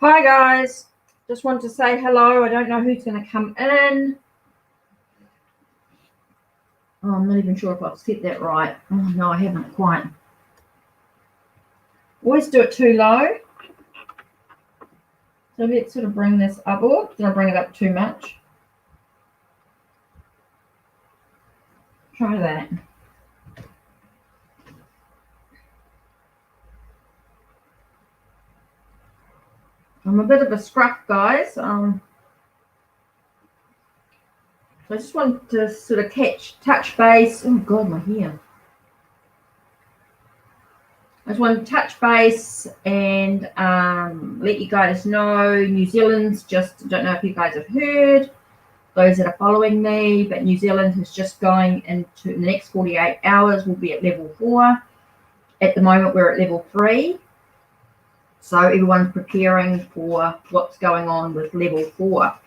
Hi guys, just wanted to say hello. I don't know who's going to come in. Oh, I'm not even sure if I've set that right. Oh no, I haven't quite. Always do it too low. So let's sort of bring this up. Oh, did I bring it up too much? Try that. I'm a bit of a scruff, guys. So I just want to sort of touch base. Oh God, my hair. I just want to touch base and let you guys know New Zealand's just, don't know if you guys have heard, those that are following me, but New Zealand is just going into the next 48 hours. We'll be at level 4. At the moment, we're at level 3. So everyone's preparing for what's going on with level 4.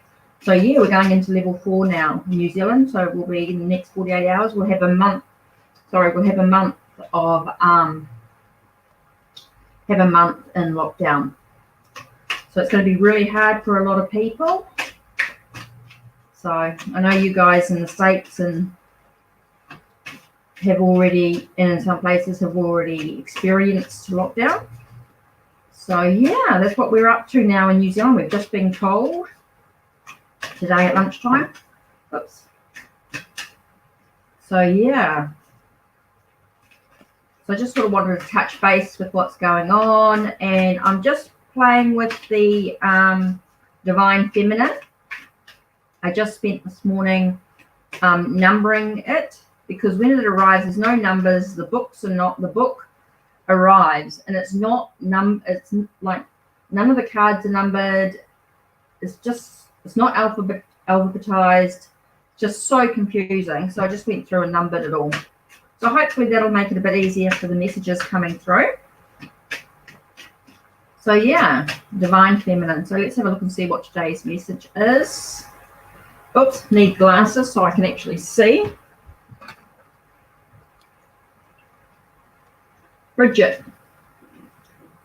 So yeah, we're going into level 4 now in New Zealand. So we'll be in the next 48 hours. We'll have a month. We'll have a month of in lockdown. So it's going to be really hard for a lot of people. So I know you guys in the States and have already, and in some places have already experienced lockdown. So yeah, that's what we're up to now in New Zealand. We've just been told today at lunchtime. Oops. So yeah. So I just sort of wanted to touch base with what's going on, and I'm just playing with the Divine Feminine. I just spent this morning numbering it, because when it arrives, there's no numbers. The book arrives, and it's not it's like none of the cards are numbered. It's not alphabetized. Just so confusing. So I just went through and numbered it all. So hopefully that'll make it a bit easier for the messages coming through. So yeah, Divine Feminine. So let's have a look and see what today's message is. Oops, need glasses so I can actually see. Bridget,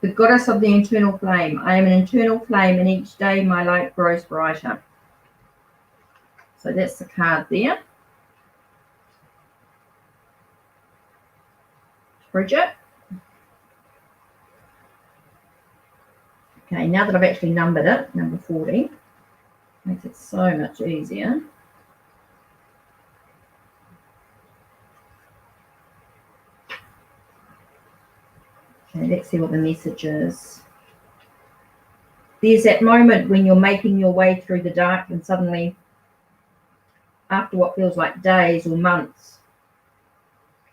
the goddess of the internal flame. I am an internal flame, and each day my light grows brighter. So that's the card there. Bridget. Okay, now that I've actually numbered it, number 40, makes it so much easier. Okay, let's see what the message is. There's that moment when you're making your way through the dark, and suddenly, after what feels like days or months,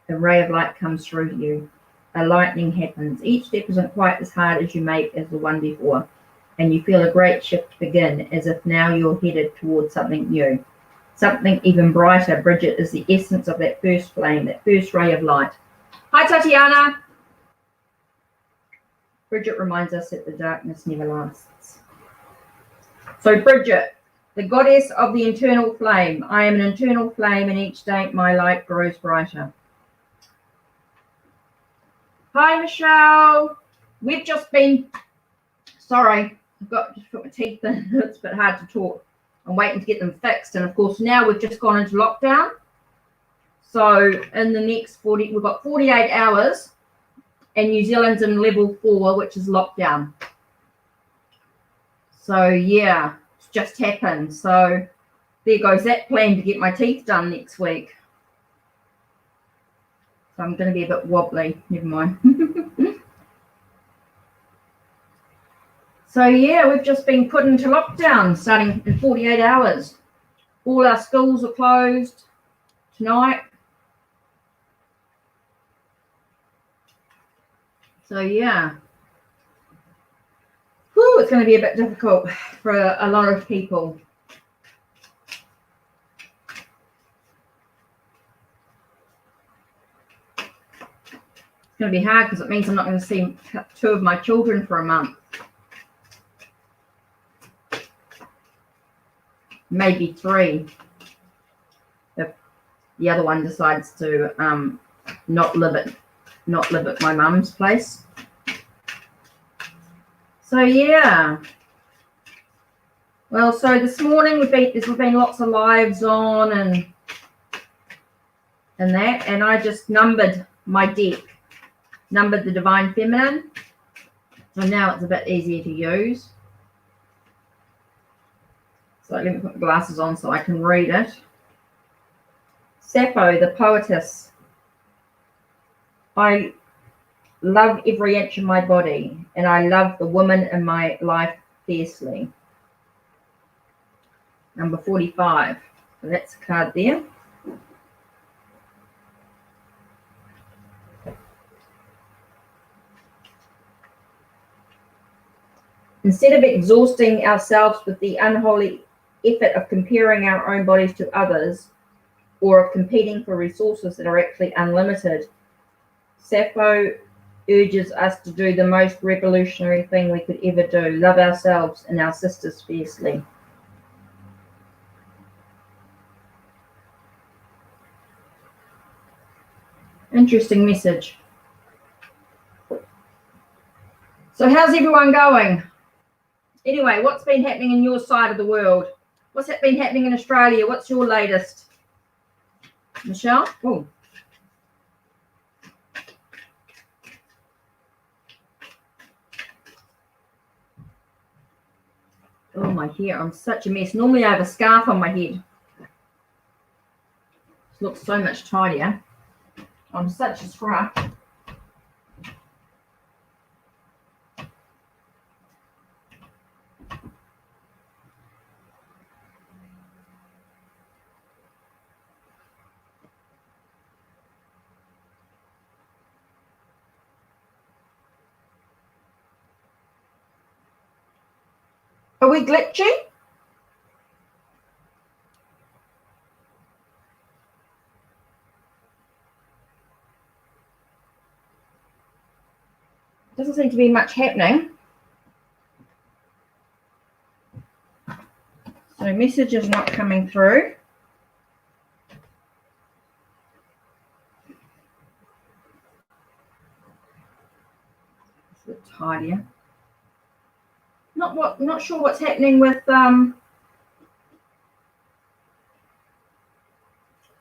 a ray of light comes through to you. A lightning happens. Each step isn't quite as hard as you make as the one before, and you feel a great shift begin, as if now you're headed towards something new, something even brighter. Bridget is the essence of that first flame, that first ray of light. Hi, Tatiana. Bridget reminds us that the darkness never lasts. So Bridget, the goddess of the internal flame. I am an internal flame, and each day my light grows brighter. Hi, Michelle. We've just been, sorry, I've just put my teeth in. It's a bit hard to talk. I'm waiting to get them fixed. And of course, now we've just gone into lockdown. So in the next we've got 48 hours, and New Zealand's in level 4, which is lockdown. So yeah, it's just happened. So there goes that plan to get my teeth done next week. So I'm going to be a bit wobbly. Never mind. So yeah, we've just been put into lockdown starting in 48 hours. All our schools are closed tonight. So yeah. Whew, it's going to be a bit difficult for a lot of people. It's going to be hard because it means I'm not going to see 2 of my children for a month. Maybe 3 if the other one decides to not live at my mum's place. So yeah, Well, so this morning there's been lots of lives on and that, and I just numbered my deck, numbered the Divine Feminine, so now it's a bit easier to use. So let me put the glasses on so I can read it. Sappho, the poetess. I love every inch of my body, and I love the woman in my life fiercely. Number 45. So that's a card there. Instead of exhausting ourselves with the unholy effort of comparing our own bodies to others, or of competing for resources that are actually unlimited, Sappho urges us to do the most revolutionary thing we could ever do: love ourselves and our sisters fiercely. Interesting message. So how's everyone going? Anyway, what's been happening in your side of the world? What's been happening in Australia? What's your latest? Michelle? Oh. Oh, my hair. I'm such a mess. Normally I have a scarf on my head. This looks so much tidier. I'm such a scruff. Are we glitchy? Doesn't seem to be much happening. So message is not coming through. It's a bit tidier. Not sure what's happening with oh,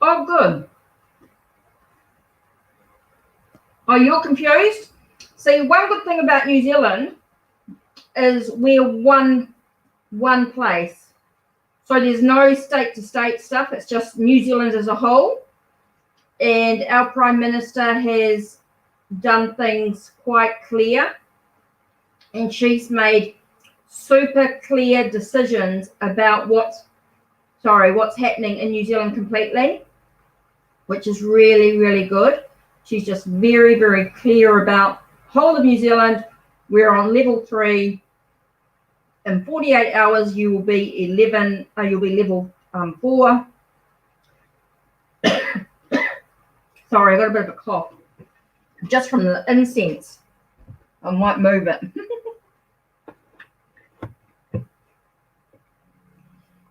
good. Oh, you're confused? See, one good thing about New Zealand is we're one place. So there's no state to state stuff. It's just New Zealand as a whole. And our Prime Minister has done things quite clear. And she's made super clear decisions about what's happening in New Zealand completely, which is really, really good. She's just very, very clear about whole of New Zealand. We're on level 3. In 48 hours, you will be you'll be level 4. Sorry, I got a bit of a cough just from the incense. I might move it.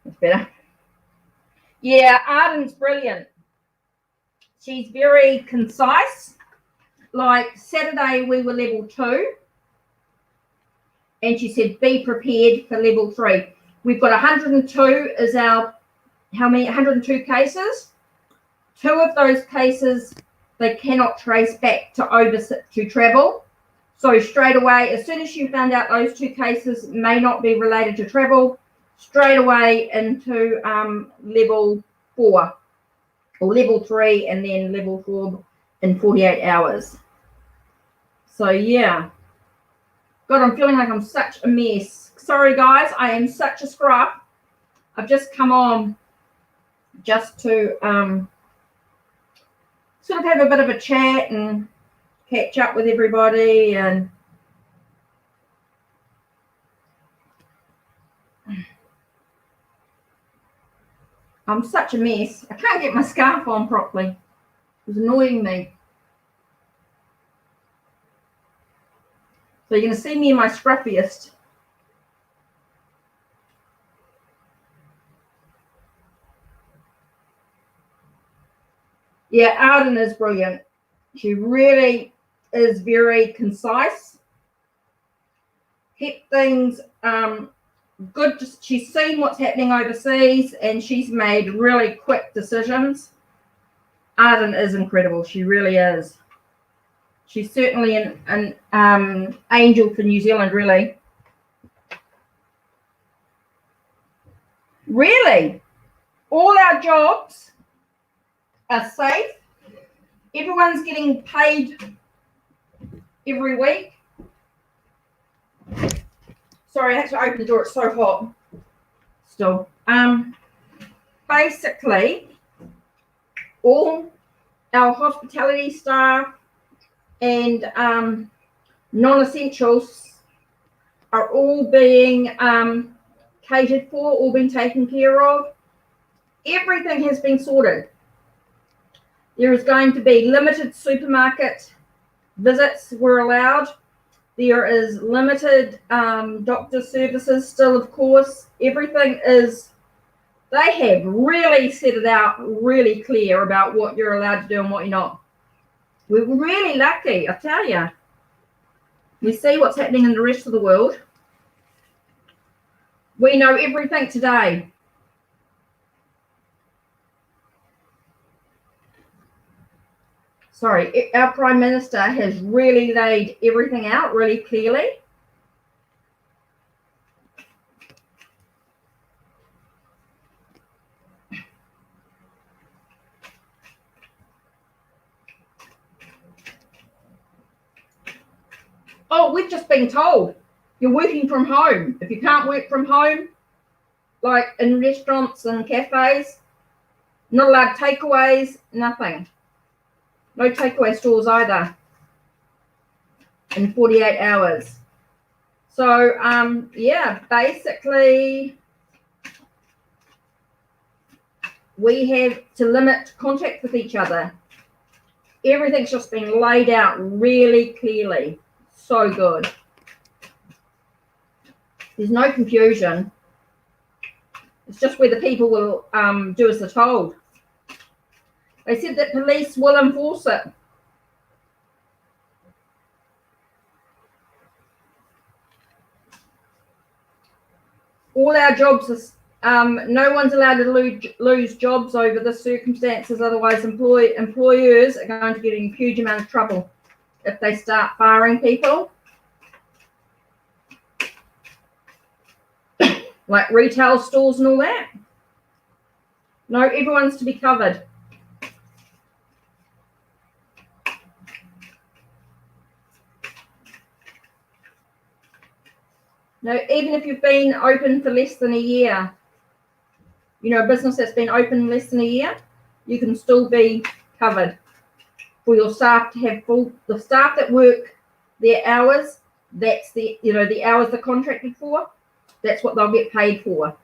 That's better. Yeah, Arden's brilliant. She's very concise. Like Saturday, we were level 2. And she said, be prepared for level 3. We've got 102 is our, 102 cases. 2 of those cases, they cannot trace back to travel. So straight away, as soon as you found out those 2 cases may not be related to travel, straight away into level 4 or level 3 and then level 4 in 48 hours. So yeah. God, I'm feeling like I'm such a mess. Sorry, guys. I am such a scruff. I've just come on just to sort of have a bit of a chat and catch up with everybody. And I'm such a mess. I can't get my scarf on properly. It's annoying me. So you're going to see me in my scruffiest. Yeah, Arden is brilliant. She really is very concise. Kept things good. She's seen what's happening overseas, and she's made really quick decisions. Arden is incredible. She really is. She's certainly an angel for New Zealand, really. Really, all our jobs are safe. Everyone's getting paid every week. Sorry, I had to open the door. It's so hot still. Basically, all our hospitality staff and non-essentials are all being catered for, all being taken care of. Everything has been sorted. There is going to be limited supermarket visits were allowed. There is limited doctor services still, of course. Everything is, they have really set it out really clear about what you're allowed to do and what you're not. We're really lucky, I tell you. We see what's happening in the rest of the world. We know everything today. Sorry, our Prime Minister has really laid everything out really clearly. Oh, we've just been told you're working from home. If you can't work from home, like in restaurants and cafes, not allowed takeaways, nothing. No takeaway stores either in 48 hours. So, yeah, basically we have to limit contact with each other. Everything's just been laid out really clearly. So good. There's no confusion. It's just where the people will do as they're told. They said that police will enforce it. All our jobs are, no one's allowed to lose jobs over the circumstances, otherwise employers are going to get in a huge amount of trouble if they start firing people. Like retail stores and all that. No, everyone's to be covered. No, even if you've been open for less than a year, you know, a business that's been open less than a year, you can still be covered. For your staff to have the staff that work their hours, that's the hours they're contracted for, that's what they'll get paid for.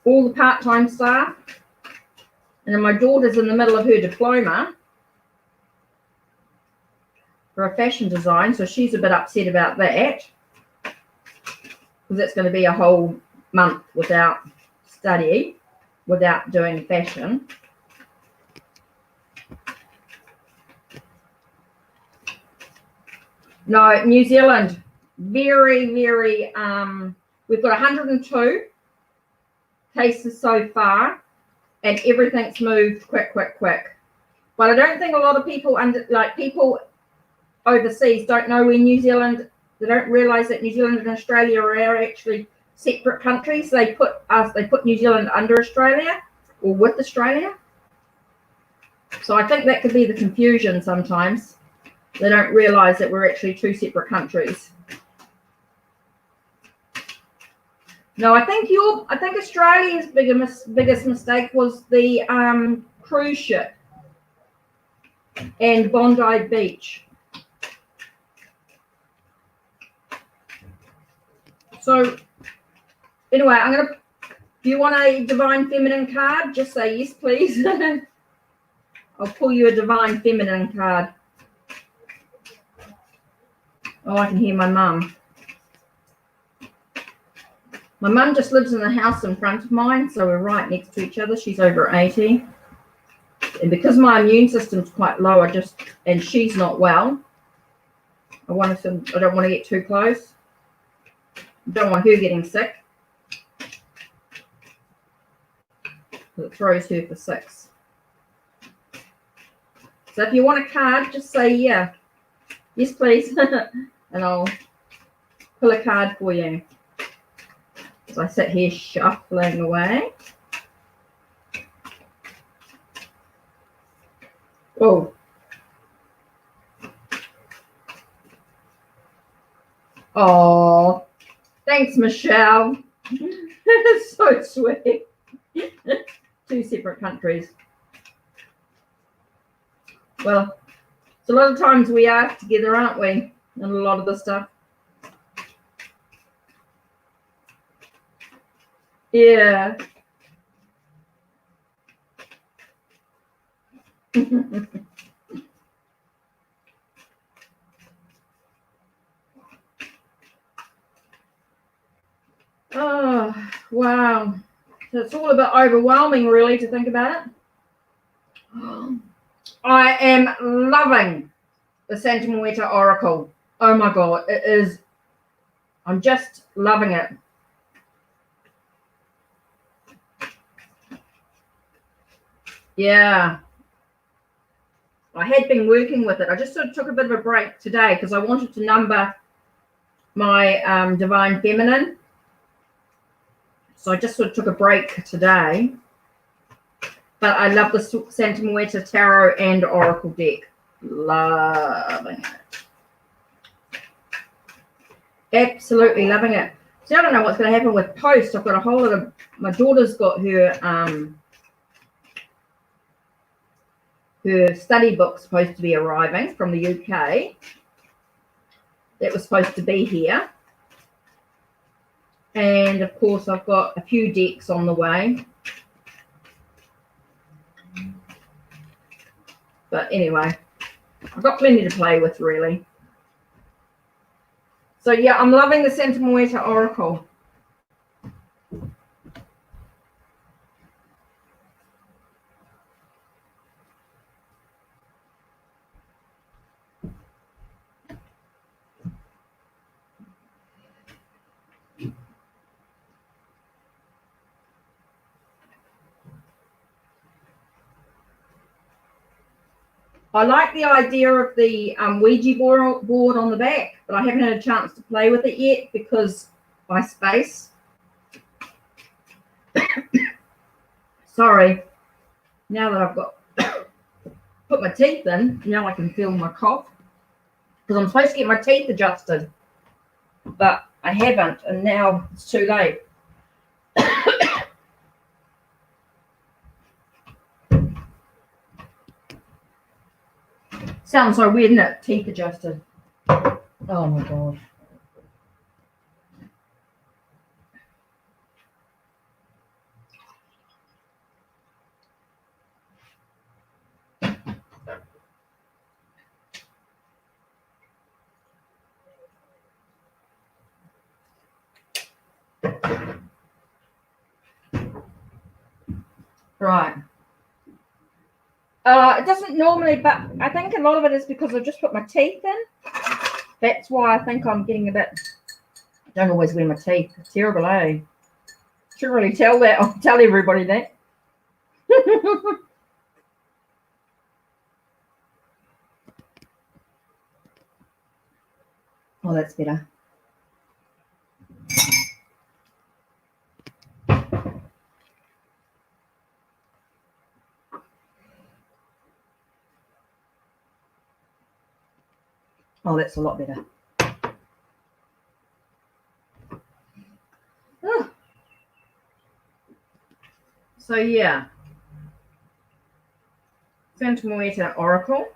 All the part-time staff, and then my daughter's in the middle of her diploma for a fashion design, so she's a bit upset about that because that's going to be a whole month without study, without doing fashion. No, New Zealand, very, very, we've got 102 cases so far, and everything's moved quick. But I don't think a lot of people, people overseas don't know where New Zealand, they don't realise that New Zealand and Australia are actually separate countries. They put New Zealand under Australia or with Australia. So I think that could be the confusion sometimes. They don't realise that we're actually two separate countries. No, I think Australia's biggest mistake was the cruise ship and Bondi Beach. So anyway, do you want a Divine Feminine card? Just say yes, please. I'll pull you a Divine Feminine card. Oh, I can hear my mum. My mum just lives in the house in front of mine, so we're right next to each other. She's over 80. And because my immune system's quite low, and she's not well, I don't want to get too close. Don't want her getting sick. It throws her for 6. So if you want a card, just say yeah. Yes, please. And I'll pull a card for you. As I sit here shuffling away. Oh. Oh. Thanks, Michelle. So sweet. 2 separate countries. Well, so a lot of times we are together, aren't we? And a lot of the stuff. Yeah. Oh, wow. So it's all a bit overwhelming, really, to think about it. I am loving the Santa Muerta Oracle. Oh my God, it is. I'm just loving it. Yeah. I had been working with it. I just sort of took a bit of a break today because I wanted to number my Divine Feminine. So I just sort of took a break today. But I love the Santa Muerta Tarot and Oracle deck. Loving it. Absolutely loving it. So I don't know what's going to happen with post. I've got a whole lot of, my daughter's got her study book supposed to be arriving from the UK. That was supposed to be here. And of course I've got a few decks on the way. But anyway, I've got plenty to play with, really. So yeah, I'm loving the Santa Muerta Oracle. I like the idea of the Ouija board on the back, but I haven't had a chance to play with it yet because my space. Sorry. Now that I've got put my teeth in, now I can feel my cough because I'm supposed to get my teeth adjusted, but I haven't, and now it's too late. Sounds so weird, isn't it? Teeth adjusted. Oh my God. Right. It doesn't normally, but I think a lot of it is because I've just put my teeth in. That's why I think I'm getting a bit. I don't always wear my teeth. It's terrible, eh? Shouldn't really tell that. I'll tell everybody that. Oh, that's better. Oh, that's a lot better. Oh. So yeah, Santa Muerta Oracle.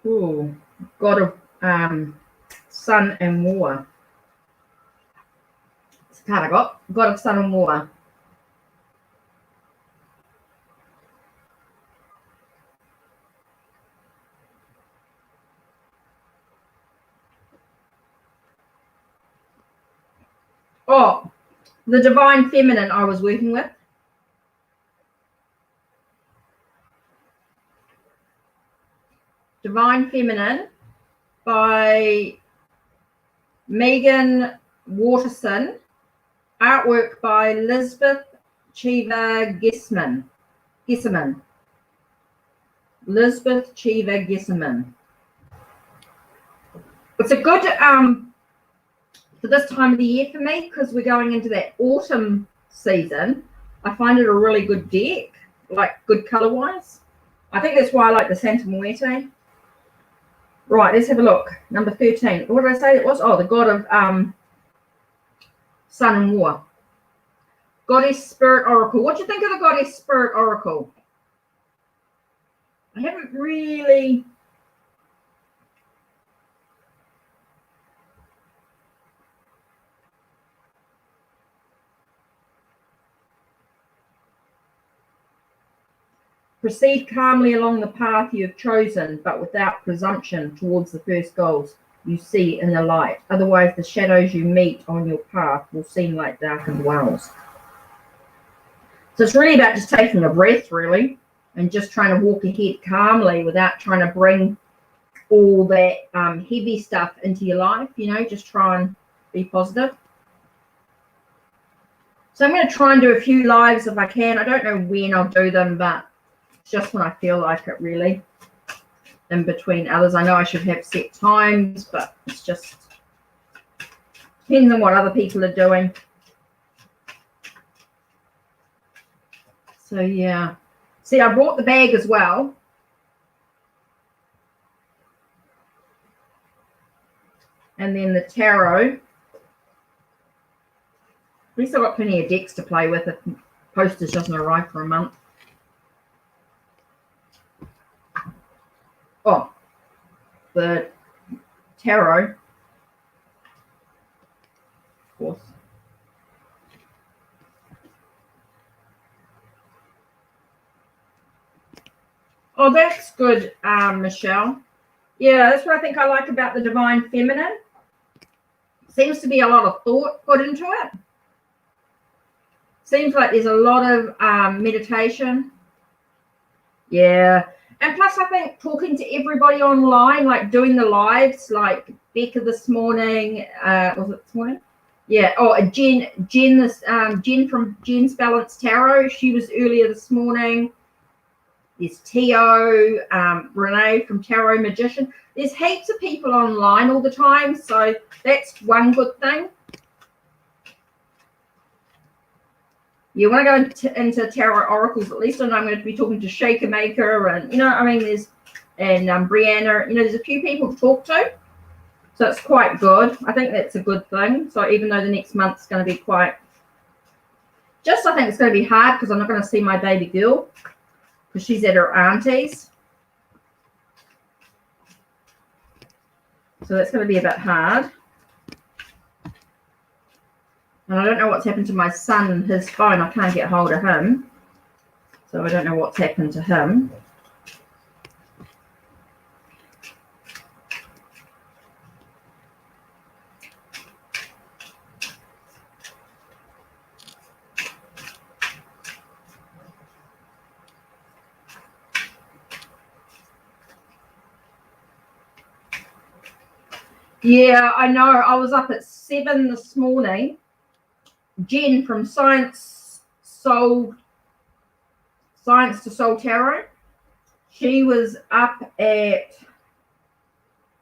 Ooh, God of Sun and War. It's a card I got. God of Sun and War. Oh, the Divine Feminine I was working with. Divine Feminine by Megan Waterson. Artwork by Lisbeth Cheever Gissman. Lisbeth Cheever Gissman. It's a good for this time of the year for me because we're going into that autumn season. I find it a really good deck, like good color wise. I think that's why I like the Santa Muerte. Right, let's have a look. Number 13. What did I say it was? Oh, the god of Sun and War. Goddess Spirit Oracle. What do you think of the Goddess Spirit Oracle? I haven't really proceed calmly along the path you have chosen, but without presumption towards the first goals you see in the light. Otherwise, the shadows you meet on your path will seem like darkened wells. So it's really about just taking a breath, really, and just trying to walk ahead calmly without trying to bring all that heavy stuff into your life, you know, just try and be positive. So I'm going to try and do a few lives if I can. I don't know when I'll do them, but it's just when I feel like it, really, in between others. I know I should have set times, but it's just depends on what other people are doing. So, yeah. See, I brought the bag as well. And then the tarot. At least I've got plenty of decks to play with if postage doesn't arrive for a month. Oh, the tarot, of course. Oh, that's good, Michelle. Yeah, that's what I think I like about the Divine Feminine. Seems to be a lot of thought put into it. Seems like there's a lot of meditation. Yeah. And plus, I think talking to everybody online, like doing the lives, like Becca this morning, was it this morning? Yeah. Oh, Jen from Jen's Balanced Tarot. She was earlier this morning. There's Tio, Renee from Tarot Magician. There's heaps of people online all the time, so that's one good thing. You want to go into tarot oracles, at least I know I'm going to be talking to Shaker Maker and, you know, I mean, there's, and Brianna, you know, there's a few people to talk to. So it's quite good. I think that's a good thing. So even though the next month's going to be quite, just I think it's going to be hard because I'm not going to see my baby girl because she's at her auntie's. So that's going to be a bit hard. And I don't know what's happened to my son and his phone. I can't get hold of him. So I don't know what's happened to him. Yeah, I know. I was up at 7 this morning. Jen from Science to Soul Tarot. She was up at,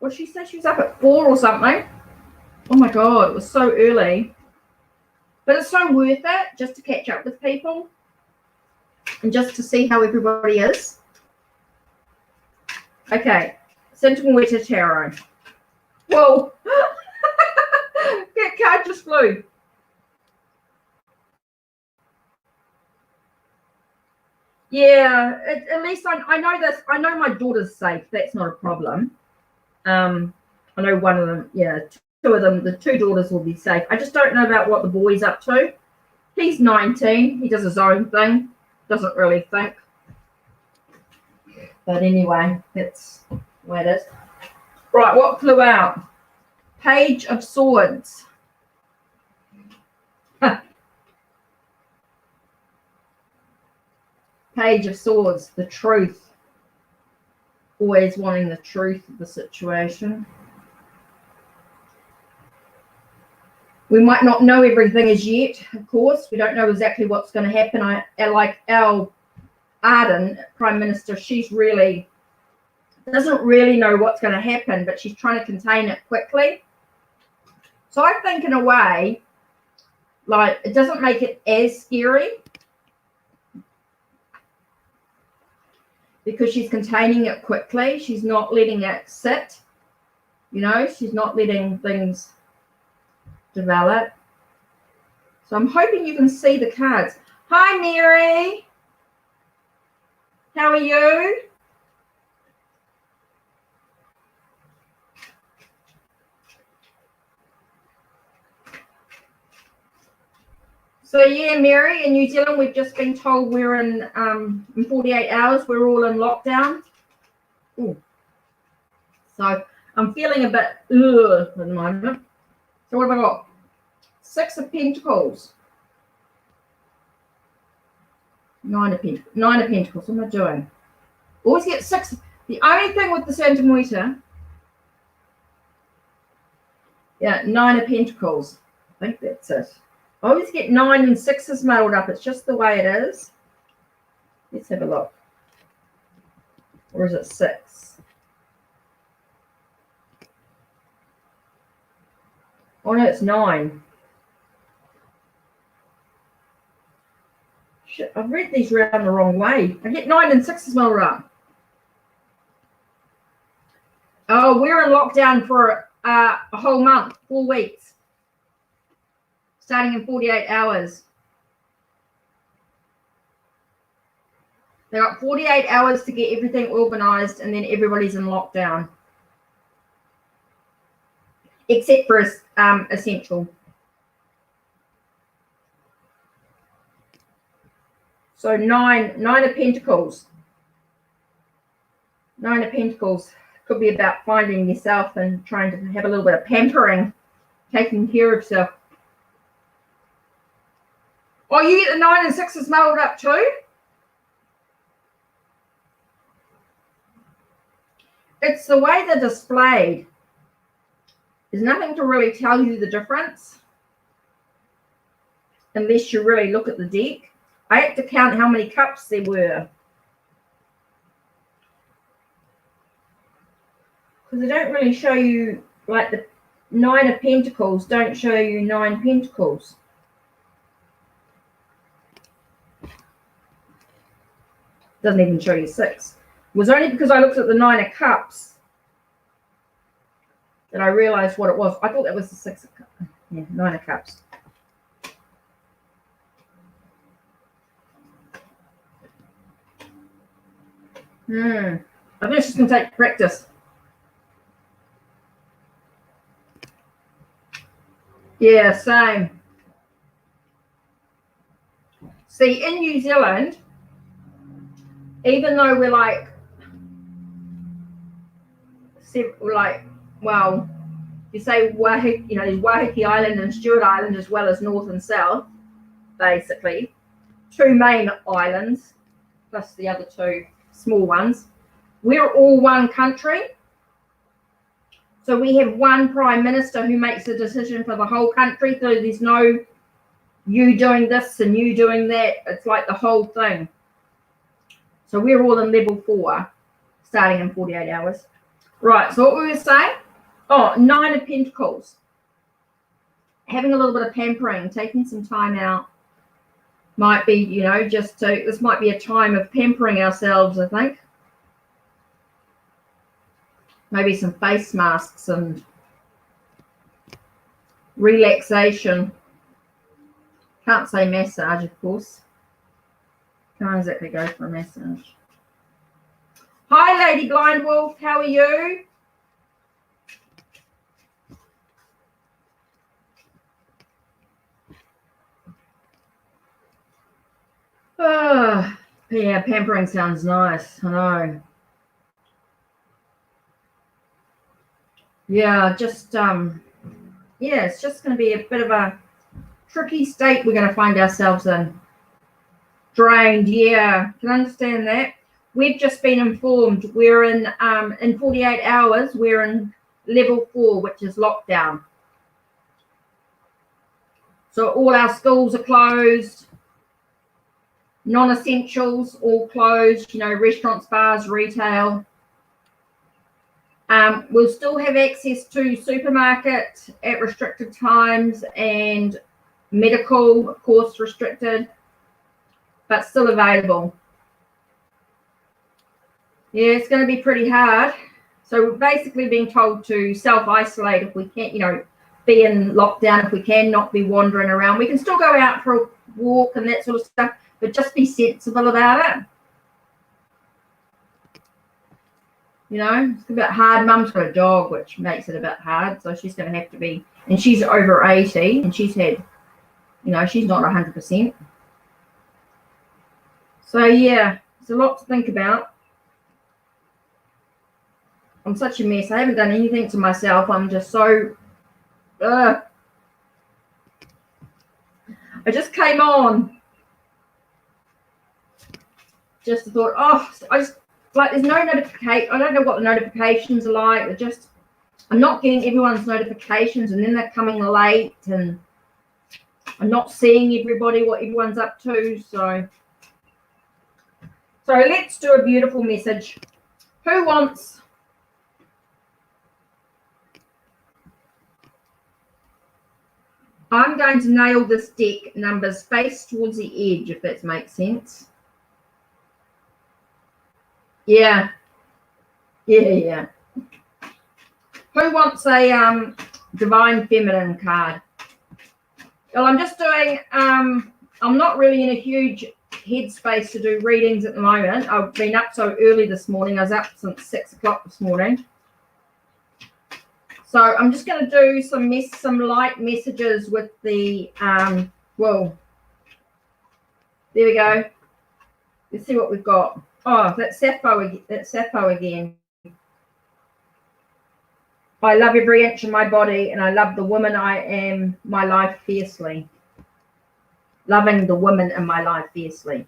what did she say? She was up at 4 or something. Oh my God, it was so early. But it's so worth it just to catch up with people and just to see how everybody is. Okay, Santa Muerte Tarot. Whoa, that card just flew. Yeah, at least I know this. I know my daughter's safe. That's not a problem. I know one of them, yeah, two of them, the two daughters will be safe. I just don't know about what the boy's up to. He's 19. He does his own thing. Doesn't really think. But anyway, that's where it is. Right, what flew out? Page of Swords. Page of Swords, the truth. Always wanting the truth of the situation. We might not know everything as yet, of course. We don't know exactly what's going to happen. Like our Ardern Prime Minister, she's really doesn't really know what's going to happen, but she's trying to contain it quickly. So I think in a way, like, it doesn't make it as scary because she's containing it quickly. She's not letting it sit, you know, she's not letting things develop. So I'm hoping you can see the cards. Hi, Mary. How are you? So yeah, Mary, in New Zealand, we've just been told we're in 48 hours, we're all in lockdown. Ooh. So I'm feeling a bit at the moment. So what have I got? 6 of Pentacles. 9 of Pentacles. What am I doing? Always get 6. The only thing with the Santa Muerte, yeah, 9 of Pentacles. I think that's it. I always get 9 and 6s muddled up. It's just the way it is. Let's have a look. Or is it 6? Oh no, it's 9. Shit, I've read these around the wrong way. I get 9 and 6s muddled up. Oh, we're in lockdown for a whole month, 4 weeks. Starting in 48 hours. They got 48 hours to get everything organized, and then everybody's in lockdown. Except for essential. So 9 of Pentacles. 9 of Pentacles could be about finding yourself and trying to have a little bit of pampering, taking care of yourself. Oh, you get the 9 and 6s muddled up too? It's the way they're displayed. There's nothing to really tell you the difference unless you really look at the deck. I had to count how many cups there were, because they don't really show you, like the 9 of Pentacles don't show you 9 Pentacles. Doesn't even show you 6. It was only because I looked at the 9 of Cups that I realized what it was. I thought that was the 6 of Cups. Yeah, 9 of Cups. I think it's just going to take practice. Yeah, same. See, in New Zealand, even though we're well, you say Waiheke, you know, there's Waiheke Island and Stewart Island, as well as North and South, basically. 2 main islands, plus the other 2 small ones. We're all one country. So we have one Prime Minister who makes a decision for the whole country. So there's no you doing this and you doing that. It's like the whole thing. So we're all in level 4, starting in 48 hours. Right, so what were we saying? Oh, 9 of Pentacles. Having a little bit of pampering, taking some time out. Might be, you know, this might be a time of pampering ourselves, I think. Maybe some face masks and relaxation. Can't say massage, of course. Can't exactly go for a massage. Hi, Lady Blind Wolf. How are you? Oh, yeah, pampering sounds nice. I know. Yeah, just it's just going to be a bit of a tricky state we're going to find ourselves in. Drained, yeah, can understand that. We've just been informed we're in 48 hours, we're in level 4, which is lockdown. So all our schools are closed, non-essentials all closed, you know, restaurants, bars, retail. We'll still have access to supermarket at restricted times and medical, of course, restricted, but still available. Yeah, it's going to be pretty hard. So we're basically being told to self-isolate if we can't, you know, be in lockdown if we can, not be wandering around. We can still go out for a walk and that sort of stuff, but just be sensible about it. You know, it's a bit hard. Mum's got a dog, which makes it a bit hard. So she's going to have to be, and she's over 80 and she's had, you know, she's not 100%. So yeah, it's a lot to think about. I'm such a mess. I haven't done anything to myself. I'm just so, I just came on. Just thought, oh, I just, like, there's no notification. I don't know what the notifications are like. They're just, I'm not getting everyone's notifications, and then they're coming late, and I'm not seeing everybody, what everyone's up to. So let's do a beautiful message. Who wants? I'm going to nail this deck numbers face towards the edge, if that makes sense. Yeah. Who wants a Divine Feminine card? Well, I'm just doing, I'm not really in a huge headspace to do readings at the moment. I've been up so early this morning. I was up since 6 o'clock this morning. So I'm just going to do some light messages with the, well, there we go. Let's see what we've got. Oh, that's Sappho again. I love every inch of my body, and I love the woman I am, my life fiercely. Loving the woman in my life fiercely.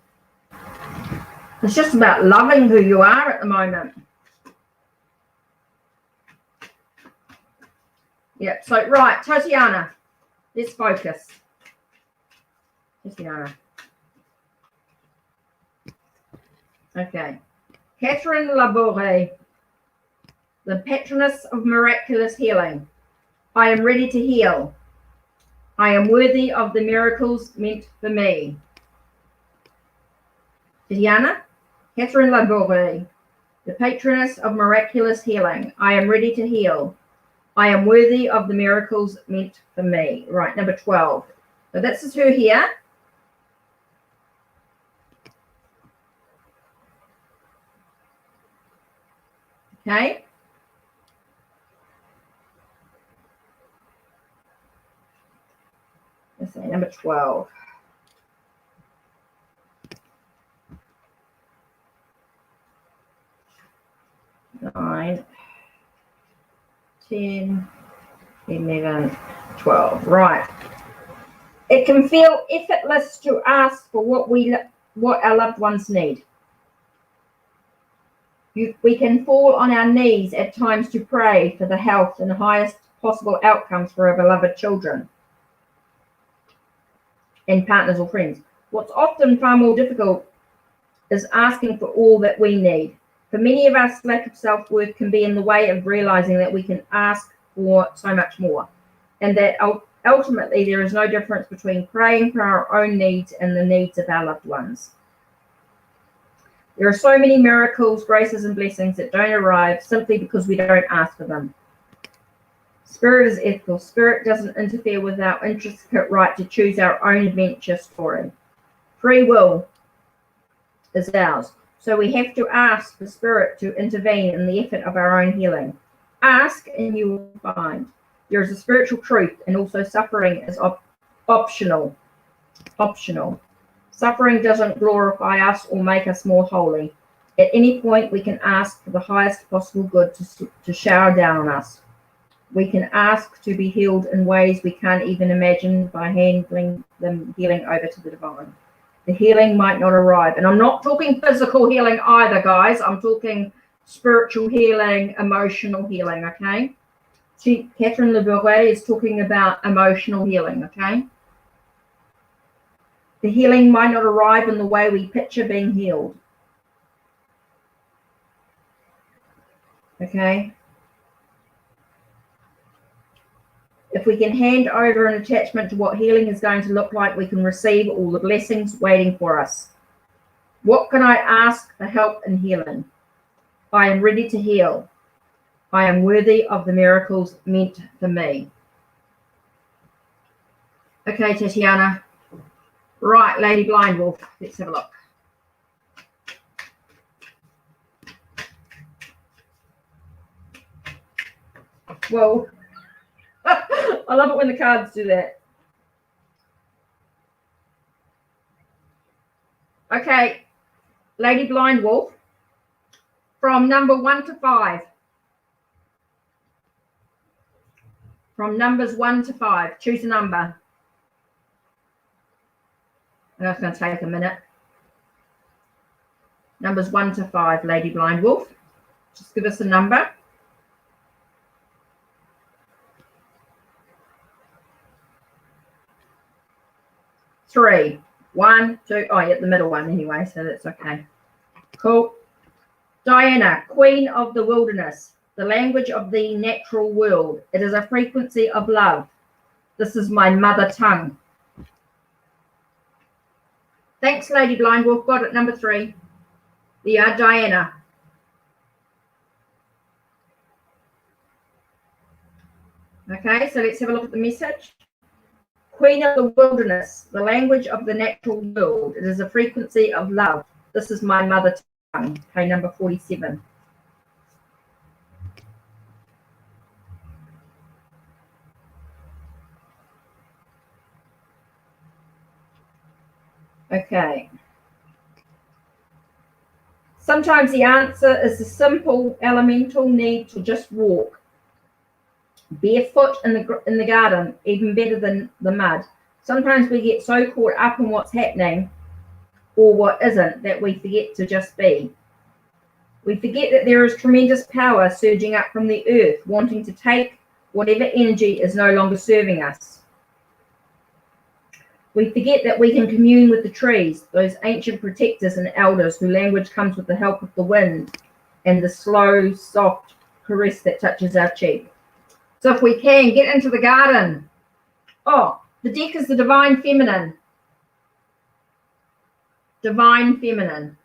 It's just about loving who you are at the moment. Yep, so right, Tatiana, let's focus. Tatiana. Okay. Catherine Labouré, the patroness of miraculous healing. I am ready to heal. I am worthy of the miracles meant for me. Tatiana, Catherine Labouré, the patroness of miraculous healing. I am ready to heal. I am worthy of the miracles meant for me. Right, number 12. So this is her here. Okay. Let's say number 12. Nine, 10, 11, 12. Right. It can feel effortless to ask for what our loved ones need. We can fall on our knees at times to pray for the health and highest possible outcomes for our beloved children and partners or friends. What's often far more difficult is asking for all that we need. For many of us, lack of self-worth can be in the way of realizing that we can ask for so much more, and that ultimately there is no difference between praying for our own needs and the needs of our loved ones. There are so many miracles, graces, and blessings that don't arrive simply because we don't ask for them. Spirit is ethical. Spirit doesn't interfere with our intricate right to choose our own adventure story. Free will is ours. So we have to ask for Spirit to intervene in the effort of our own healing. Ask and you will find. There is a spiritual truth, and also suffering is optional. Suffering doesn't glorify us or make us more holy. At any point, we can ask for the highest possible good to shower down on us. We can ask to be healed in ways we can't even imagine by handing the healing over to the divine. The healing might not arrive. And I'm not talking physical healing either, guys. I'm talking spiritual healing, emotional healing, okay? See, Catherine Lebourget is talking about emotional healing, okay? The healing might not arrive in the way we picture being healed. Okay? If we can hand over an attachment to what healing is going to look like, we can receive all the blessings waiting for us. What can I ask for help in healing? I am ready to heal. I am worthy of the miracles meant for me. Okay, Tatiana. Right, Lady Blind Wolf. Let's have a look. Whoa. I love it when the cards do that. Okay, Lady Blind Wolf. From number 1 to 5. From numbers 1 to 5. Choose a number. I know it's going to take a minute. Numbers 1 to 5, Lady Blind Wolf. Just give us a number. Three. 1, 2. Oh, yeah, the middle one anyway, so that's okay. Cool. Diana, Queen of the Wilderness, the language of the natural world. It is a frequency of love. This is my mother tongue. Thanks, Lady Blind Wolf. Got it, number 3. Yeah, Diana. Okay, so let's have a look at the message. Queen of the Wilderness, the language of the natural world. It is a frequency of love. This is my mother tongue. Okay, number 47. Okay. Sometimes the answer is the simple elemental need to just walk. Barefoot in the garden, even better than the mud. Sometimes we get so caught up in what's happening or what isn't that we forget to just be. We forget that there is tremendous power surging up from the earth, wanting to take whatever energy is no longer serving us. We forget that we can commune with the trees, those ancient protectors and elders whose language comes with the help of the wind and the slow, soft caress that touches our cheek. So if we can, get into the garden. Oh, the deck is the Divine Feminine. Divine Feminine.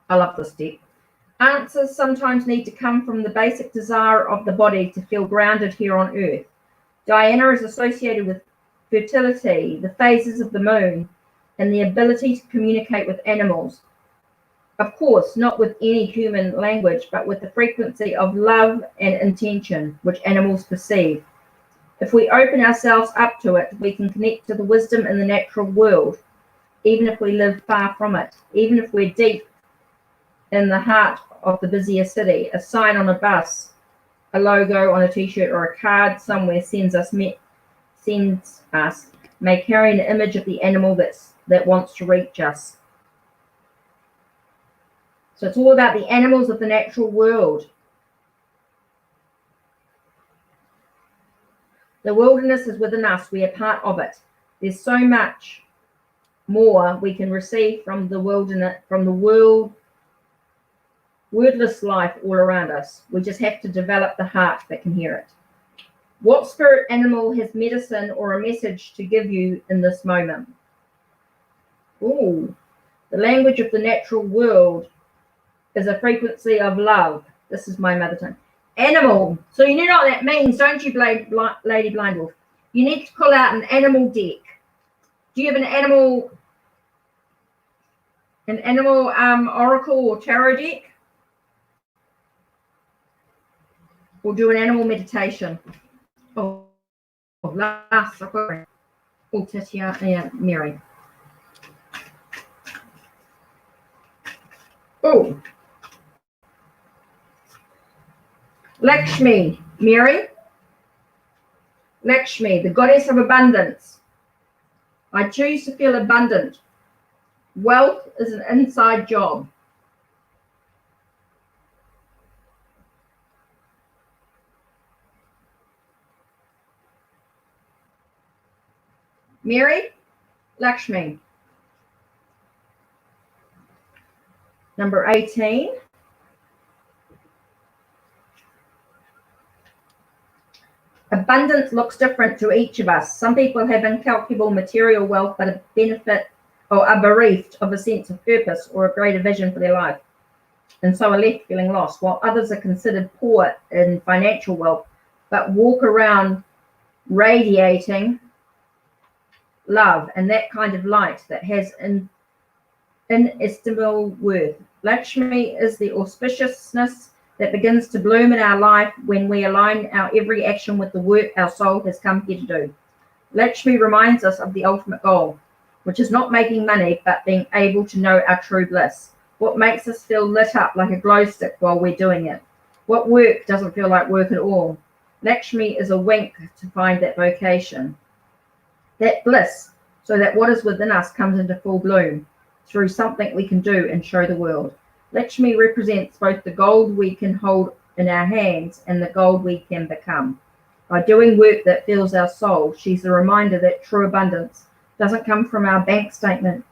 I love this deck. Answers sometimes need to come from the basic desire of the body to feel grounded here on earth. Diana is associated with fertility, the phases of the moon, and the ability to communicate with animals. Of course, not with any human language, but with the frequency of love and intention which animals perceive. If we open ourselves up to it, we can connect to the wisdom in the natural world, even if we live far from it, even if we're deep in the heart of the busier city. A sign on a bus, a logo on a t-shirt, or a card somewhere sends us may carry an image of the animal that wants to reach us. So it's all about the animals of the natural world. The wilderness is within us. We are part of it. There's so much more we can receive from the wilderness, from the wordless life all around us. We just have to develop the heart that can hear it. What spirit animal has medicine or a message to give you in this moment? Ooh, the language of the natural world is a frequency of love. This is my mother tongue. Animal. So you know what that means, don't you, Lady Blind Wolf? You need to pull out an animal deck. Do you have an animal oracle or tarot deck? Or do an animal meditation? Oh, last. Oh, Tatiana, yeah, Mary. Oh, Lakshmi, Mary. Lakshmi, the goddess of abundance. I choose to feel abundant. Wealth is an inside job. Mary, Lakshmi. Number 18. Abundance looks different to each of us. Some people have incalculable material wealth but a benefit or are bereaved of a sense of purpose or a greater vision for their life, and so are left feeling lost, while others are considered poor in financial wealth but walk around radiating love and that kind of light that has inestimable worth. Lakshmi is the auspiciousness that begins to bloom in our life when we align our every action with the work our soul has come here to do. Lakshmi reminds us of the ultimate goal, which is not making money, but being able to know our true bliss. What makes us feel lit up like a glow stick while we're doing it? What work doesn't feel like work at all? Lakshmi is a wink to find that vocation, that bliss, so that what is within us comes into full bloom through something we can do and show the world. Lakshmi represents both the gold we can hold in our hands and the gold we can become. By doing work that fills our soul, she's a reminder that true abundance doesn't come from our bank statement.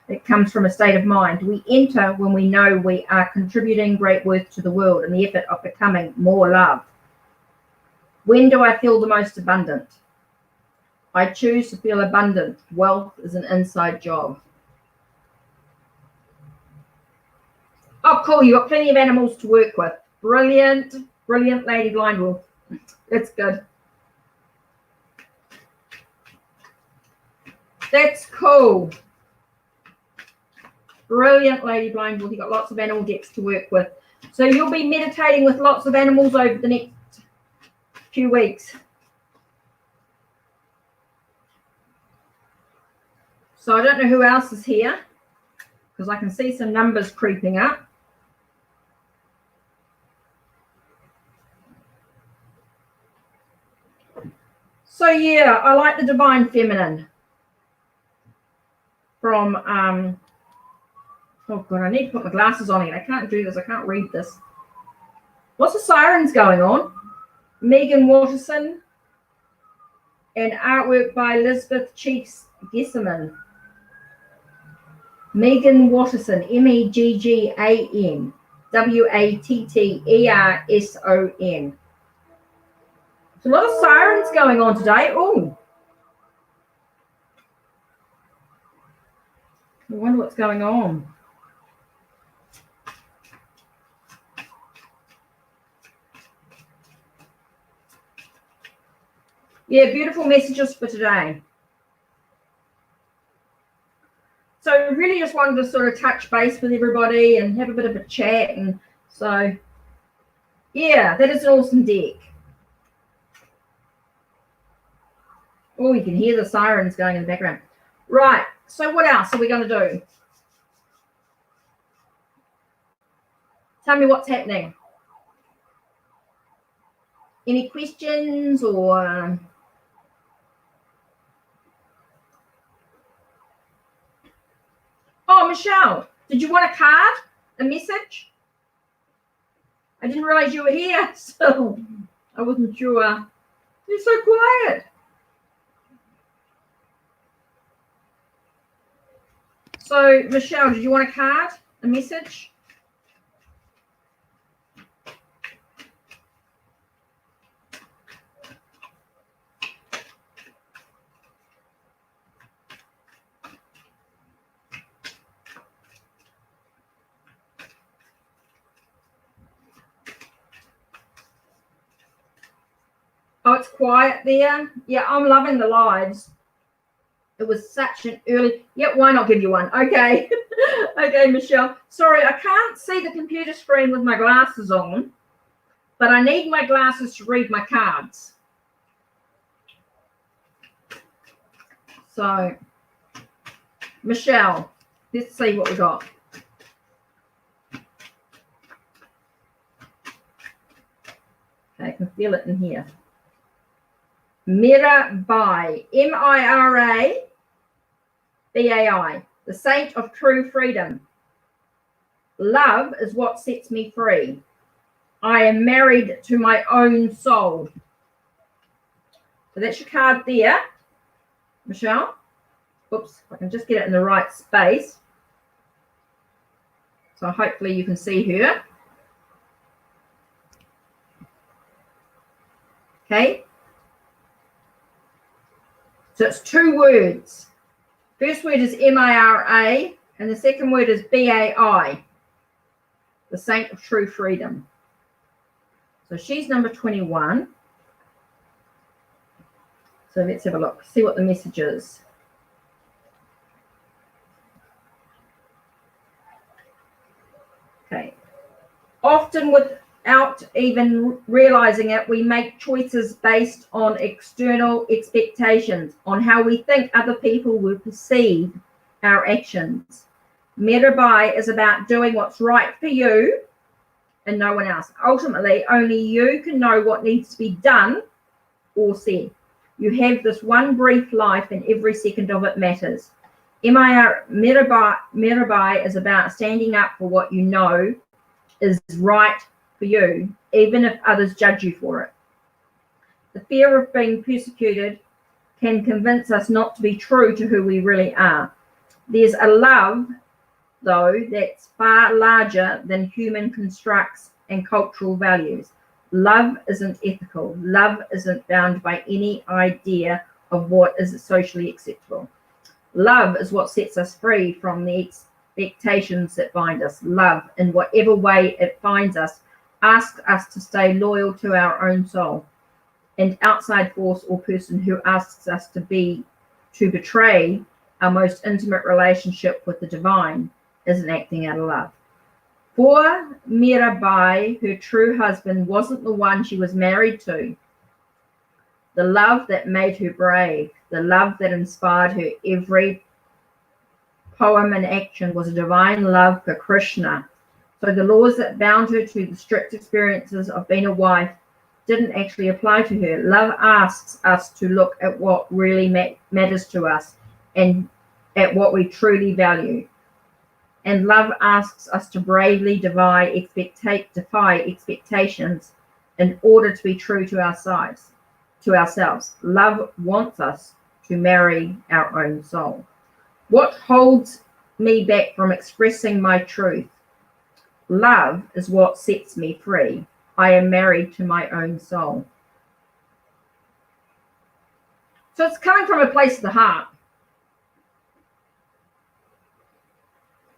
It comes from a state of mind we enter when we know we are contributing great worth to the world in the effort of becoming more love. When do I feel the most abundant? I choose to feel abundant. Wealth is an inside job. Oh, cool. You've got plenty of animals to work with. Brilliant, brilliant, Lady Blind Wolf. That's good. That's cool. Brilliant, Lady Blind Wolf. You've got lots of animal decks to work with. So you'll be meditating with lots of animals over the next few weeks. So I don't know who else is here because I can see some numbers creeping up. So yeah, I like the Divine Feminine from, oh God, I need to put my glasses on here. I can't do this. I can't read this. Lots of sirens going on. Megan Watterson and artwork by Elizabeth Chiefs Gesserman. Megan Watterson, Meggan Watterson. A lot of sirens going on today. Oh, I wonder what's going on. Yeah, beautiful messages for today. So really just wanted to sort of touch base with everybody and have a bit of a chat. And so, yeah, that is an awesome deck. Oh, you can hear the sirens going in the background. Right, so what else are we going to do? Tell me what's happening. Any questions or... Oh, Michelle, did you want a card? A message? I didn't realize you were here, so I wasn't sure. You're so quiet. So, Michelle, did you want a card? A message? Oh, it's quiet there. Yeah, I'm loving the lives. It was such an early... Yeah, why not give you one? Okay. Okay, Michelle. Sorry, I can't see the computer screen with my glasses on, but I need my glasses to read my cards. So, Michelle, let's see what we got. Okay, I can feel it in here. Mirabai, Mira, BAI, the saint of true freedom. Love is what sets me free. I am married to my own soul. So that's your card there, Michelle. Oops, I can just get it in the right space. So hopefully you can see her. Okay. So it's 2 words. First word is MIRA, and the second word is BAI, the saint of true freedom. So she's number 21. So let's have a look, see what the message is. Okay. Often without even realizing it, we make choices based on external expectations, on how we think other people will perceive our actions. Mirabai is about doing what's right for you and no one else. Ultimately, only you can know what needs to be done or said. You have this one brief life and every second of it matters. Mirabai is about standing up for what you know is right for you, even if others judge you for it. The fear of being persecuted can convince us not to be true to who we really are. There's a love, though, that's far larger than human constructs and cultural values. Love isn't ethical. Love isn't bound by any idea of what is socially acceptable. Love is what sets us free from the expectations that bind us. Love, in whatever way it finds us, asks us to stay loyal to our own soul. An outside force or person who asks us to betray our most intimate relationship with the divine isn't acting out of love. For Mirabai, her true husband wasn't the one she was married to. The love that made her brave, the love that inspired her every poem and action was a divine love for Krishna. So the laws that bound her to the strict experiences of being a wife didn't actually apply to her. Love asks us to look at what really matters to us and at what we truly value. And love asks us to bravely defy expectations in order to be true to ourselves. Love wants us to marry our own soul. What holds me back from expressing my truth? Love is what sets me free. I am married to my own soul. So it's coming from a place of the heart.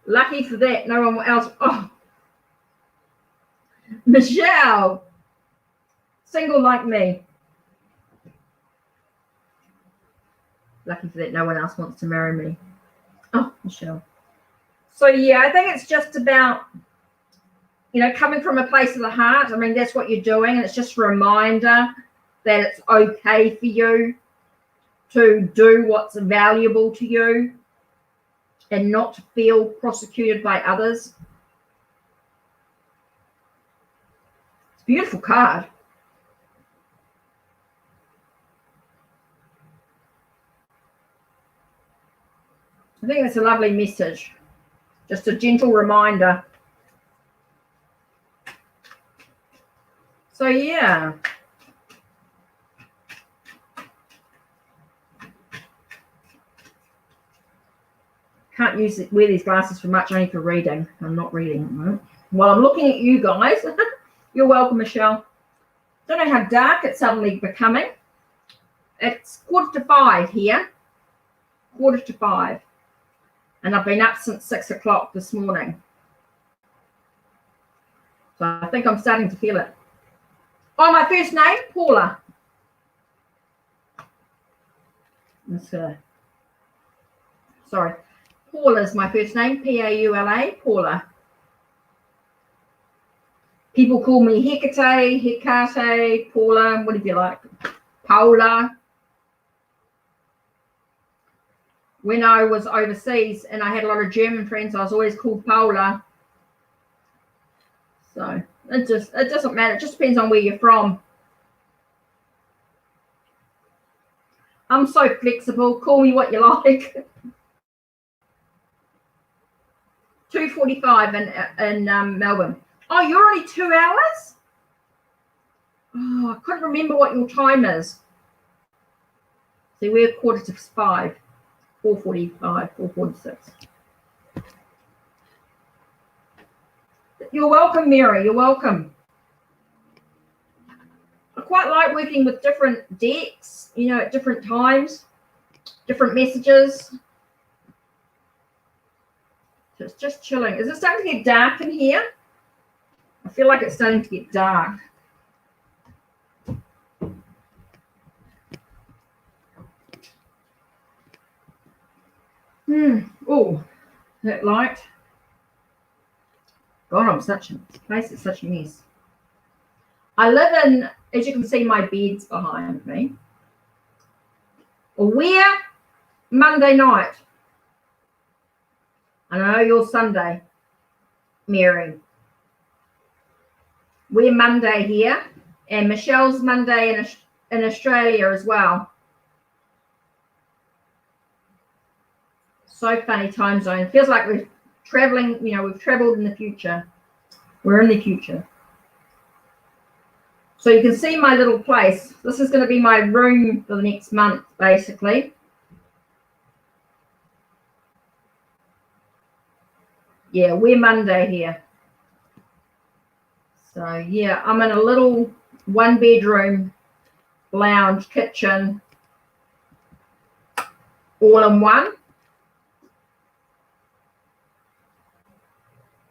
Lucky for that, no one else. Oh, Michelle, single like me. Lucky for that, no one else wants to marry me. Oh, Michelle. So yeah, I think it's just about, coming from a place of the heart. I mean, that's what you're doing, and it's just a reminder that it's okay for you to do what's valuable to you and not to feel prosecuted by others. It's a beautiful card. I think it's a lovely message. Just a gentle reminder. So yeah. Can't wear these glasses for much, only for reading. I'm not reading at the moment. While I'm looking at you guys, you're welcome, Michelle. Don't know how dark it's suddenly becoming. It's 4:45 here. 4:45. And I've been up since 6 o'clock this morning. So I think I'm starting to feel it. Oh, my first name, Paula. That's sorry. Paula is my first name, Paula, Paula. People call me Hecate, Paula, whatever you like. Paula. When I was overseas and I had a lot of German friends, I was always called Paula. So it doesn't matter. It just depends on where you're from. I'm so flexible. Call me what you like. 2:45 in Melbourne. Oh, you're only 2 hours? Oh, I couldn't remember what your time is. See, we're 4:45, 4:45, 4:46. You're welcome, Mary. You're welcome. I quite like working with different decks, you know, at different times, different messages. So it's just chilling. Is it starting to get dark in here? I feel like it's starting to get dark. Oh, that light. God, this place is such a mess. I live in, as you can see, my bed's behind me. Where Monday night. I know you're Sunday, Mary. We're Monday here, and Michelle's Monday in Australia as well. So funny time zone. Feels like we're traveling, you know, we've traveled in the future. We're in the future. So you can see my little place. This is going to be my room for the next month, basically. Yeah, we're Monday here. So yeah, I'm in a little 1-bedroom lounge kitchen, all in one.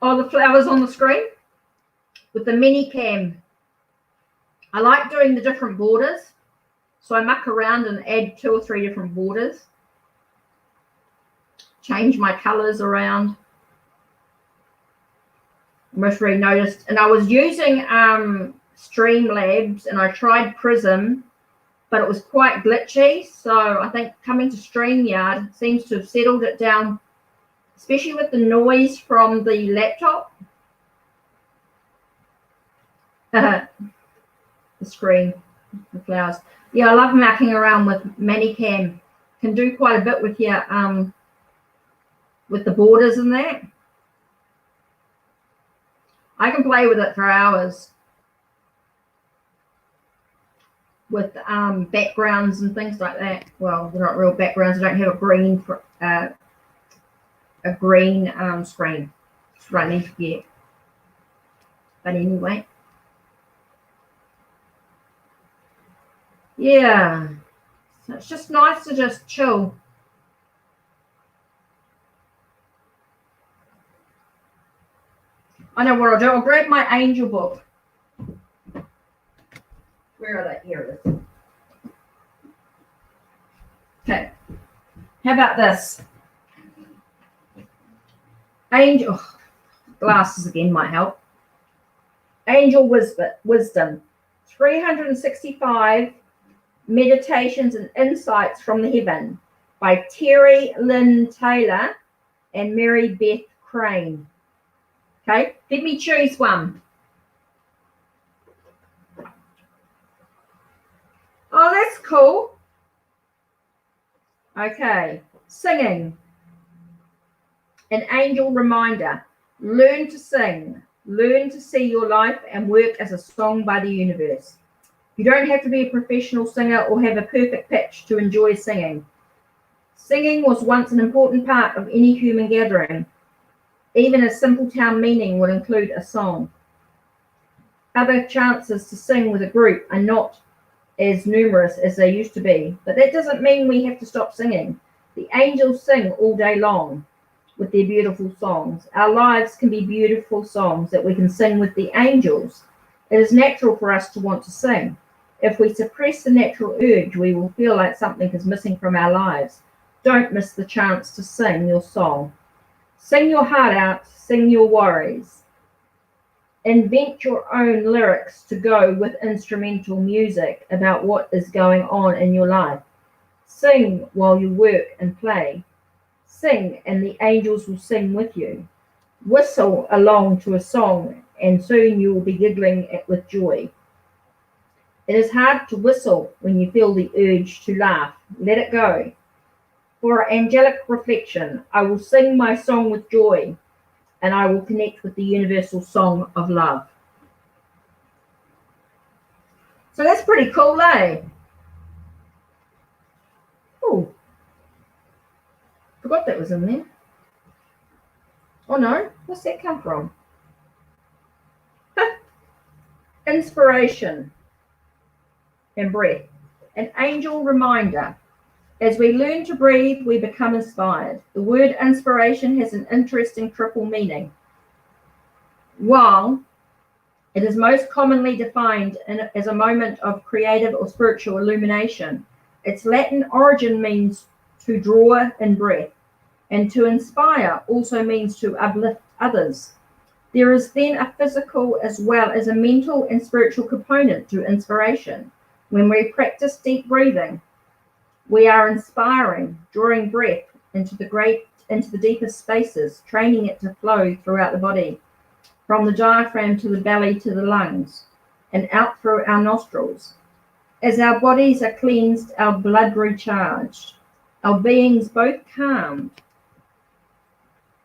Oh, the flowers on the screen with the mini cam. I like doing the different borders, so I muck around and add 2 or 3 different borders, change my colors around. I most really noticed, and I was using Streamlabs, and I tried Prism, but it was quite glitchy. So I think coming to StreamYard seems to have settled it down, especially with the noise from the laptop. The screen, the flowers. Yeah, I love mucking around with Manicam. Can do quite a bit with your with the borders and that. I can play with it for hours with backgrounds and things like that. Well, they're not real backgrounds. I don't have a green screen. It's running to get. But anyway. Yeah. So it's just nice to just chill. I know what I'll do. I'll grab my angel book. Where are they? Here it is. Okay. How about this? Angel. Glasses again might help. Angel Wisdom. 365 Meditations and Insights from the Heaven by Terry Lynn Taylor and Mary Beth Crane. Okay, let me choose one. Oh, that's cool. Okay, singing. An angel reminder. Learn to sing. Learn to see your life and work as a song by the universe. You don't have to be a professional singer or have a perfect pitch to enjoy singing. Singing was once an important part of any human gathering. Even a simple town meeting would include a song. Other chances to sing with a group are not as numerous as they used to be, but that doesn't mean we have to stop singing. The angels sing all day long with their beautiful songs. Our lives can be beautiful songs that we can sing with the angels. It is natural for us to want to sing. If we suppress the natural urge, we will feel like something is missing from our lives. Don't miss the chance to sing your song. Sing your heart out, sing your worries. Invent your own lyrics to go with instrumental music about what is going on in your life. Sing while you work and play. Sing and the angels will sing with you. Whistle along to a song and soon you will be giggling with joy. It is hard to whistle when you feel the urge to laugh. Let it go. For angelic reflection, I will sing my song with joy. and I will connect with the universal song of love. So that's pretty cool, eh? Oh, forgot that was in there. Oh no, where's that come from? Inspiration and breath. An angel reminder. As we learn to breathe, we become inspired. The word inspiration has an interesting triple meaning. While it is most commonly defined as a moment of creative or spiritual illumination, its Latin origin means to draw in breath, and to inspire also means to uplift others. There is then a physical as well as a mental and spiritual component to inspiration. When we practice deep breathing, we are inspiring, drawing breath into the deepest spaces, training it to flow throughout the body, from the diaphragm to the belly to the lungs, and out through our nostrils. As our bodies are cleansed, our blood recharged, our beings both calmed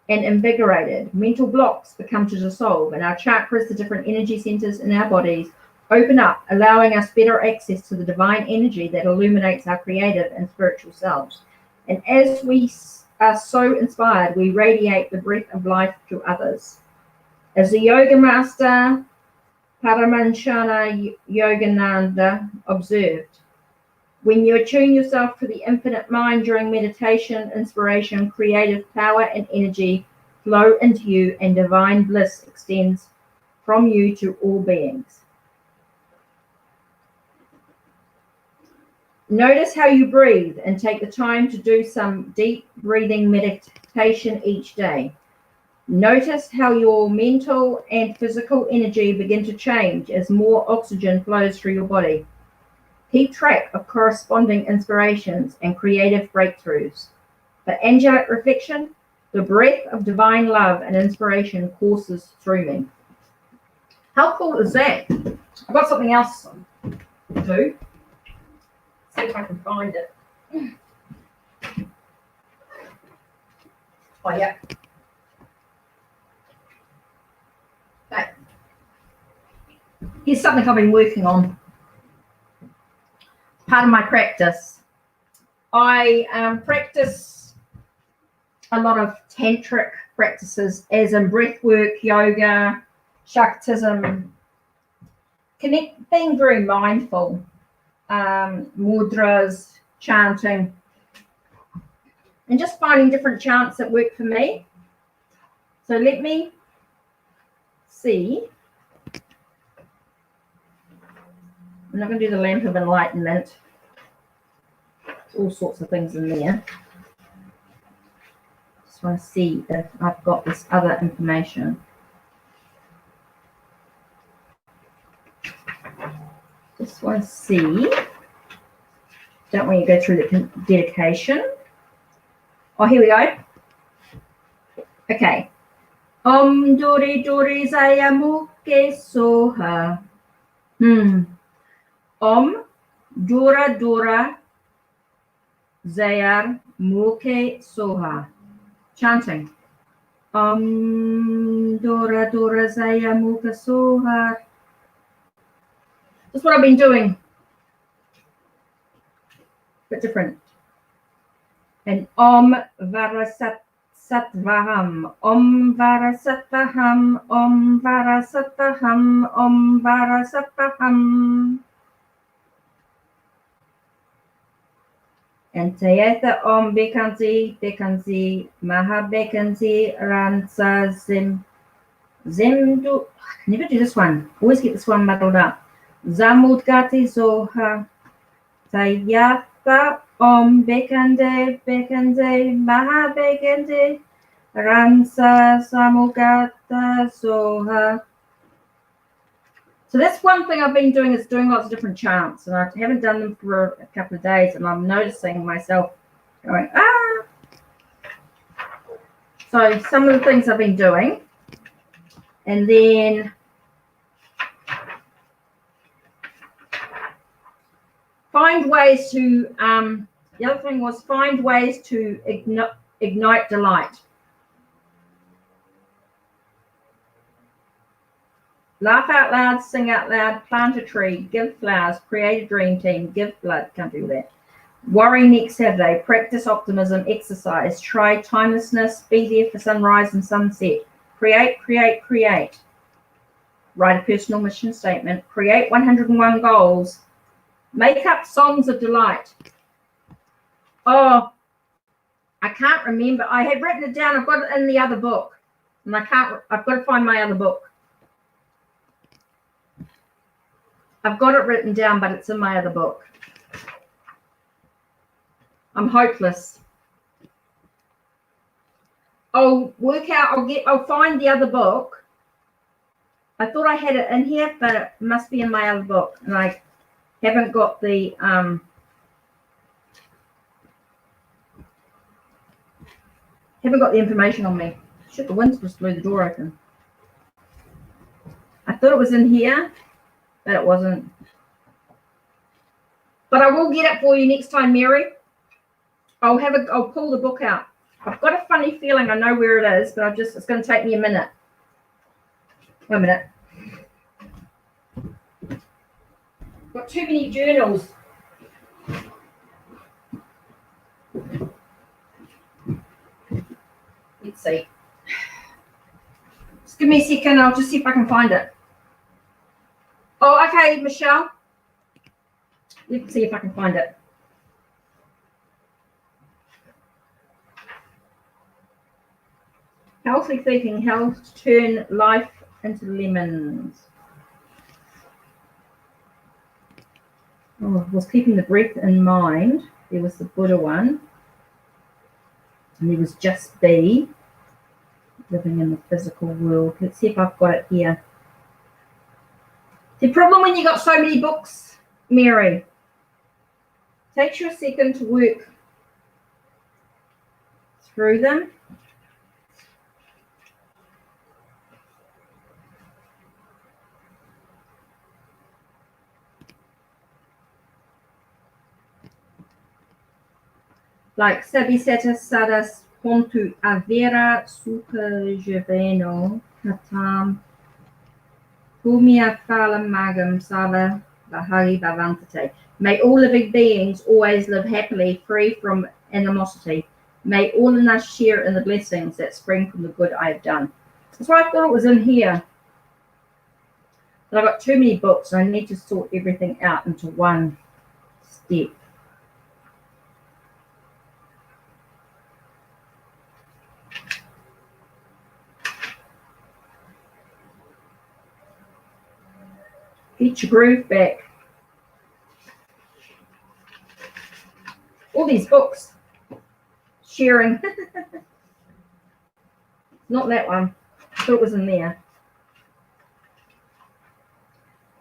and invigorated, mental blocks become to dissolve, and our chakras, the different energy centers in our bodies, open up, allowing us better access to the divine energy that illuminates our creative and spiritual selves. And as we are so inspired, we radiate the breath of life to others. As the yoga master Paramahansa Yogananda observed, when you attune yourself to the infinite mind during meditation, inspiration, creative power, and energy flow into you, and divine bliss extends from you to all beings. Notice how you breathe and take the time to do some deep breathing meditation each day. Notice how your mental and physical energy begin to change as more oxygen flows through your body. Keep track of corresponding inspirations and creative breakthroughs. For angelic reflection, the breath of divine love and inspiration courses through me. How cool is that? I've got something else to do. See if I can find it. Oh, yeah. Okay. Here's something I've been working on. Part of my practice. I practice a lot of tantric practices, as in breath work, yoga, Shaktism, being very mindful, mudras, chanting, and just finding different chants that work for me. So let me see. I'm not going to do the lamp of enlightenment. There's all sorts of things in there. Just want to see if I've got this other information. Just want to see. Don't want you to go through the dedication. Oh, here we go. Okay. Om Dori Dori Zaya Mukhe Soha. Om Dura Dura Zayar Mukhe Soha. Chanting. Om Dura Dura Zaya Mukhe Soha. That's what I've been doing. But different. And Om Varasat Satvaham, Om Varasatvaham, Om Varasatvaham, Om Varasatvaham. And Tayatha Om Bekanzi, Bekanzi, Maha Bekanzi, Ransa Zim, Zimdu. I can never do this one. Always get this one muddled up. Zamudgati Zoha, Tayatha Om Bekande, Bekande, Maha Bekande, Ransa Samugata Soha. So that's one thing I've been doing, is doing lots of different chants, and I haven't done them for a couple of days, and I'm noticing myself going, ah. So some of the things I've been doing, and then find ways to, the other thing was find ways to ignite delight. Laugh out loud, sing out loud, plant a tree, give flowers, create a dream team, give blood. Can't do that. Worry next Saturday, practice optimism, exercise, try timelessness, be there for sunrise and sunset. Create, create, create. Write a personal mission statement. Create 101 goals. Make up songs of delight. Oh, I can't remember. I had written it down. I've got it in the other book. And I've got to find my other book. I've got it written down, but it's in my other book. I'm hopeless. I'll find the other book. I thought I had it in here, but it must be in my other book. And I haven't got the information on me. Shit, the wind just blew the door open. I thought it was in here, but it wasn't. But I will get it for you next time, Mary. I'll pull the book out. I've got a funny feeling I know where it is, but it's going to take me a minute. 1 minute. Got too many journals. Let's see. Just give me a second. I'll just see if I can find it. Oh, okay, Michelle. Let's see if I can find it. Healthy thinking helps turn life into lemons. Oh, was keeping the breath in mind. There was the Buddha one. And there was just be. Living in the physical world. Let's see if I've got it here. The problem when you got so many books, Mary, takes you a second to work through them. Like Sabiseta Sadas Pontu Avera Supergeveno Natam Bhumia Phala Magam Sava Bahari Bhavantate. May all living beings always live happily, free from animosity. May all of us share in the blessings that spring from the good I have done. That's why I thought it was in here. But I've got too many books and I need to sort everything out into one step. Get your groove back. All these books. Sharing. Not that one. I thought it was in there.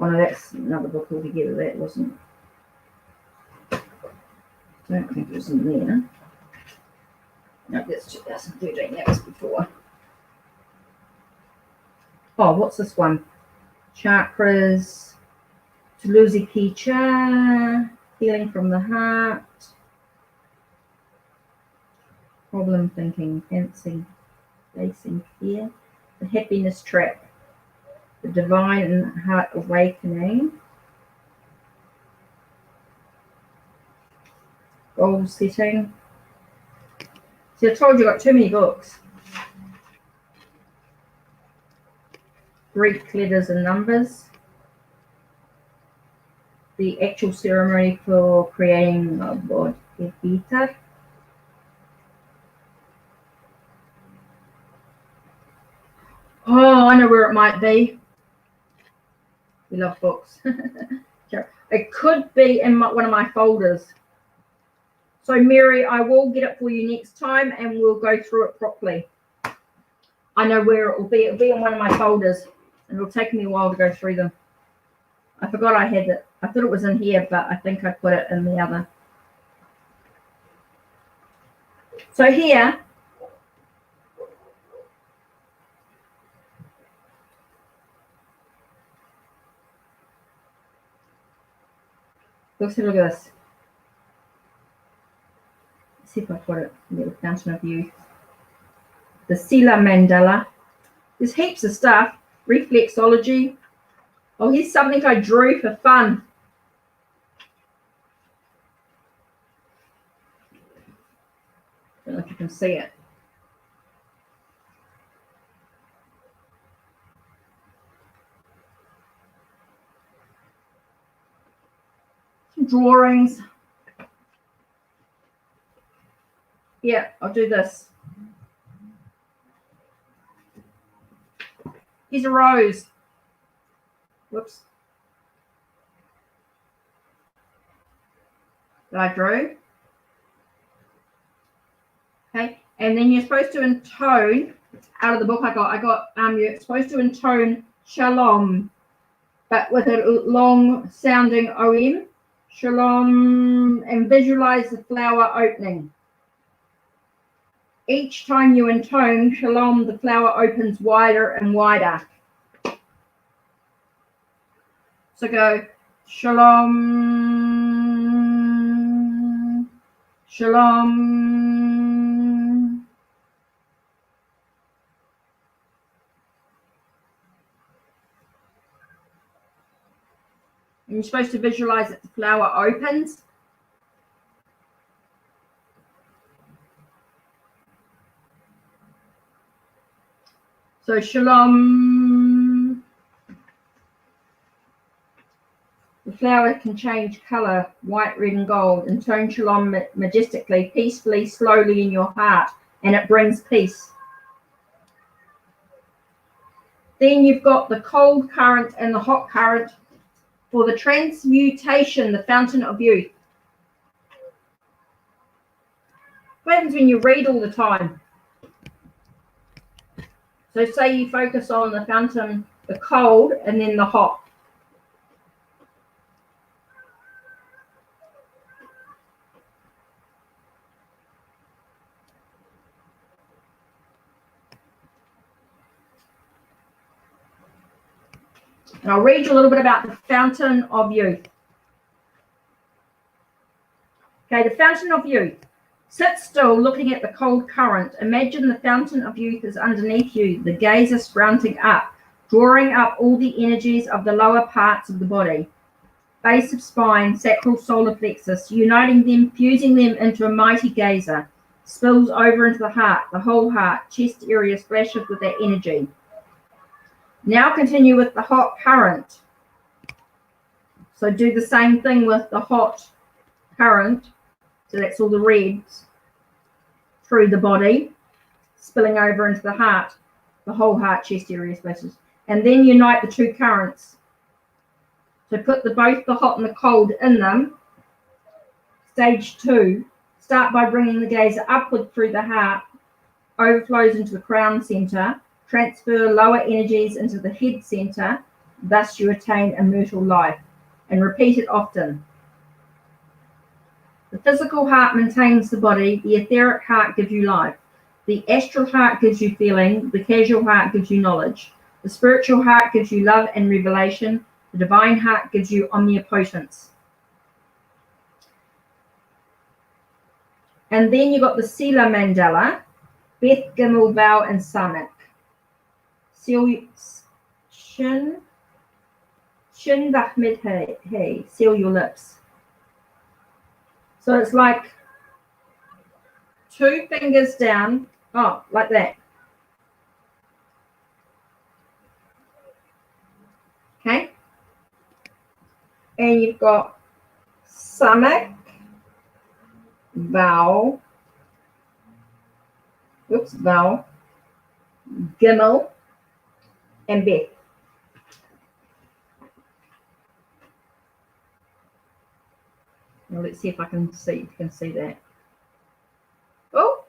Oh no, that's another book altogether. That wasn't. I don't think it was in there. No, that's 2013. That was before. Oh, what's this one? Chakras. Tuluzi Kicha. Healing from the heart. Problem thinking. Facing fear. The happiness trap. The divine heart awakening. Goal setting. See, I told you I got too many books. Greek letters and numbers. The actual ceremony for creating a bod Evita. Oh, I know where it might be. We love books. It could be in one of my folders. So, Mary, I will get it for you next time and we'll go through it properly. I know where it will be. It'll be in one of my folders and it'll take me a while to go through them. I forgot I had it. I thought it was in here, but I think I put it in the other. So here, let's have a look at this. Let's see if I put it in the Fountain of Youth. The Sila Mandala. There's heaps of stuff. Reflexology, Oh, here's something I drew for fun. I don't know if you can see it. Some drawings. Yeah, I'll do this. Here's a rose. Whoops. That I drew. Okay, and then you're supposed to intone, out of the book I got you're supposed to intone shalom, but with a long sounding OM. Shalom, and visualize the flower opening. Each time you intone shalom, the flower opens wider and wider. So go shalom, shalom. And you're supposed to visualize that the flower opens. So shalom. The flower can change color, white, red, and gold. Intone shalom majestically, peacefully, slowly in your heart, and it brings peace. Then you've got the cold current and the hot current for the transmutation, the fountain of youth. What happens when you read all the time? So say you focus on the fountain, the cold, and then the hot. And I'll read you a little bit about the fountain of youth. Okay, the fountain of youth. Sit still looking at the cold current. Imagine the fountain of youth is underneath you. The gaze is sprouting up, drawing up all the energies of the lower parts of the body. Base of spine, sacral solar plexus, uniting them, fusing them into a mighty gazer. Spills over into the heart, the whole heart, chest area splashes with that energy. Now continue with the hot current. So do the same thing with the hot current. So that's all the reds through the body, spilling over into the heart, the whole heart, chest area splashes. And then unite the two currents. So put both the hot and the cold in them. Stage 2, start by bringing the gaze upward through the heart, overflows into the crown center. Transfer lower energies into the head center, thus you attain immortal life. And repeat it often. The physical heart maintains the body, the etheric heart gives you life. The astral heart gives you feeling, the casual heart gives you knowledge. The spiritual heart gives you love and revelation, the divine heart gives you omnipotence. And then you've got the Sila Mandala, Beth, Gimel, Val, and Samak. Shin Bahmid Hey, seal your lips. So it's like 2 fingers down, like that. Okay. And you've got Samak, Val, Gimel, and Beth. Now let's see if I can see. You can see that. Oh.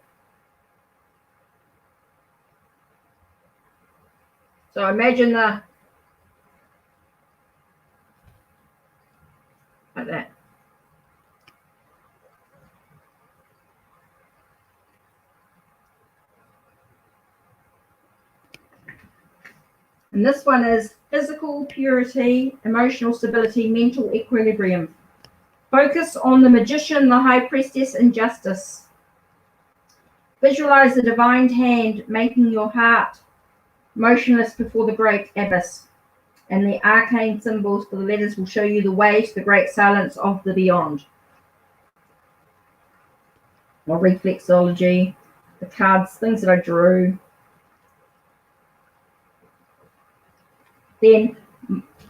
So imagine like that. And this one is physical purity, emotional stability, mental equilibrium. Focus on the magician, the high priestess, and justice. Visualize the divine hand making your heart motionless before the great abyss. And the arcane symbols for the letters will show you the way to the great silence of the beyond. Or reflexology, the cards, things that I drew. Then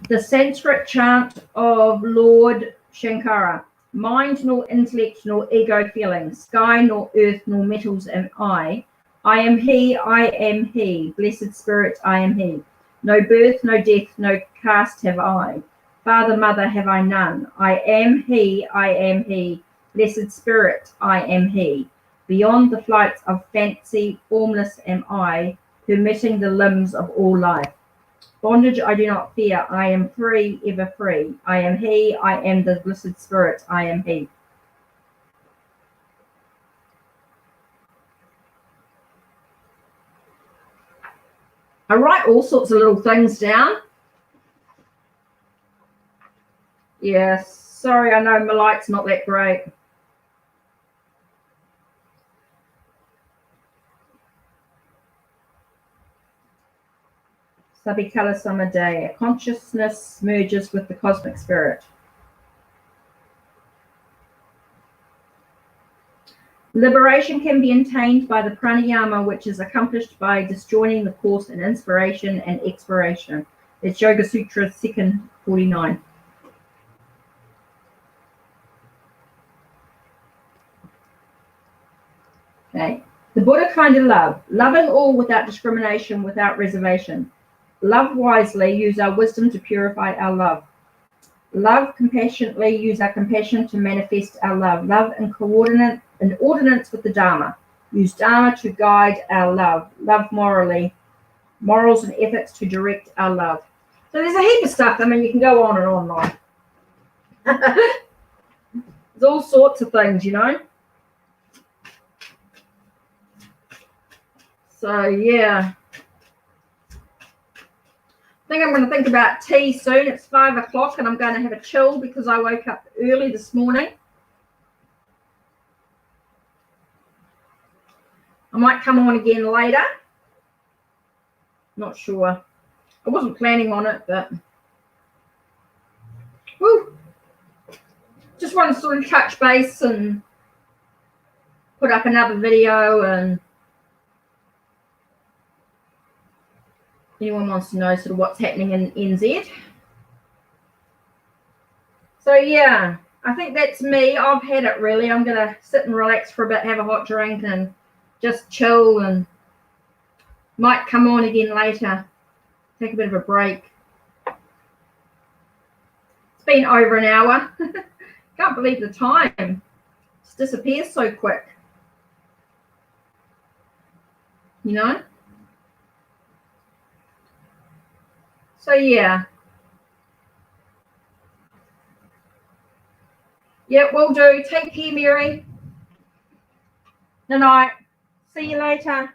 the Sanskrit chant of Lord Shankara. Mind nor intellect nor ego feeling, sky nor earth nor metals am I. I am he, I am he. Blessed Spirit, I am he. No birth, no death, no caste have I. Father, mother have I none. I am he, I am he. Blessed Spirit, I am he. Beyond the flights of fancy, formless am I, permitting the limbs of all life. Bondage I do not fear, I am free, ever free. I am he, I am the blessed Spirit, I am he. I write all sorts of little things down. Yeah, sorry, I know my light's not that great. Sabikala Samadaya. Consciousness merges with the cosmic spirit. Liberation can be attained by the pranayama, which is accomplished by disjoining the course in inspiration and expiration. It's Yoga Sutra, second 49. Okay. The Buddha kind of love, loving all without discrimination, without reservation. Love wisely, use our wisdom to purify our love. Love compassionately, use our compassion to manifest our love. Love in ordinance with the Dharma. Use Dharma to guide our love. Love morally, morals and ethics to direct our love. So there's a heap of stuff. I mean, you can go on and on, like. There's all sorts of things, you know. So yeah. I think I'm going to think about tea soon. It's 5 o'clock and I'm going to have a chill because I woke up early this morning. I might come on again later. Not sure. I wasn't planning on it, but woo. Just want to sort of touch base and put up another video, and anyone wants to know sort of what's happening in NZ. So yeah, I think that's me. I've had it really. I'm going to sit and relax for a bit, have a hot drink and just chill, and might come on again later, take a bit of a break. It's been over an hour. Can't believe the time just disappears so quick, you know. So yeah, will do. Take care, Mary. Good night. See you later.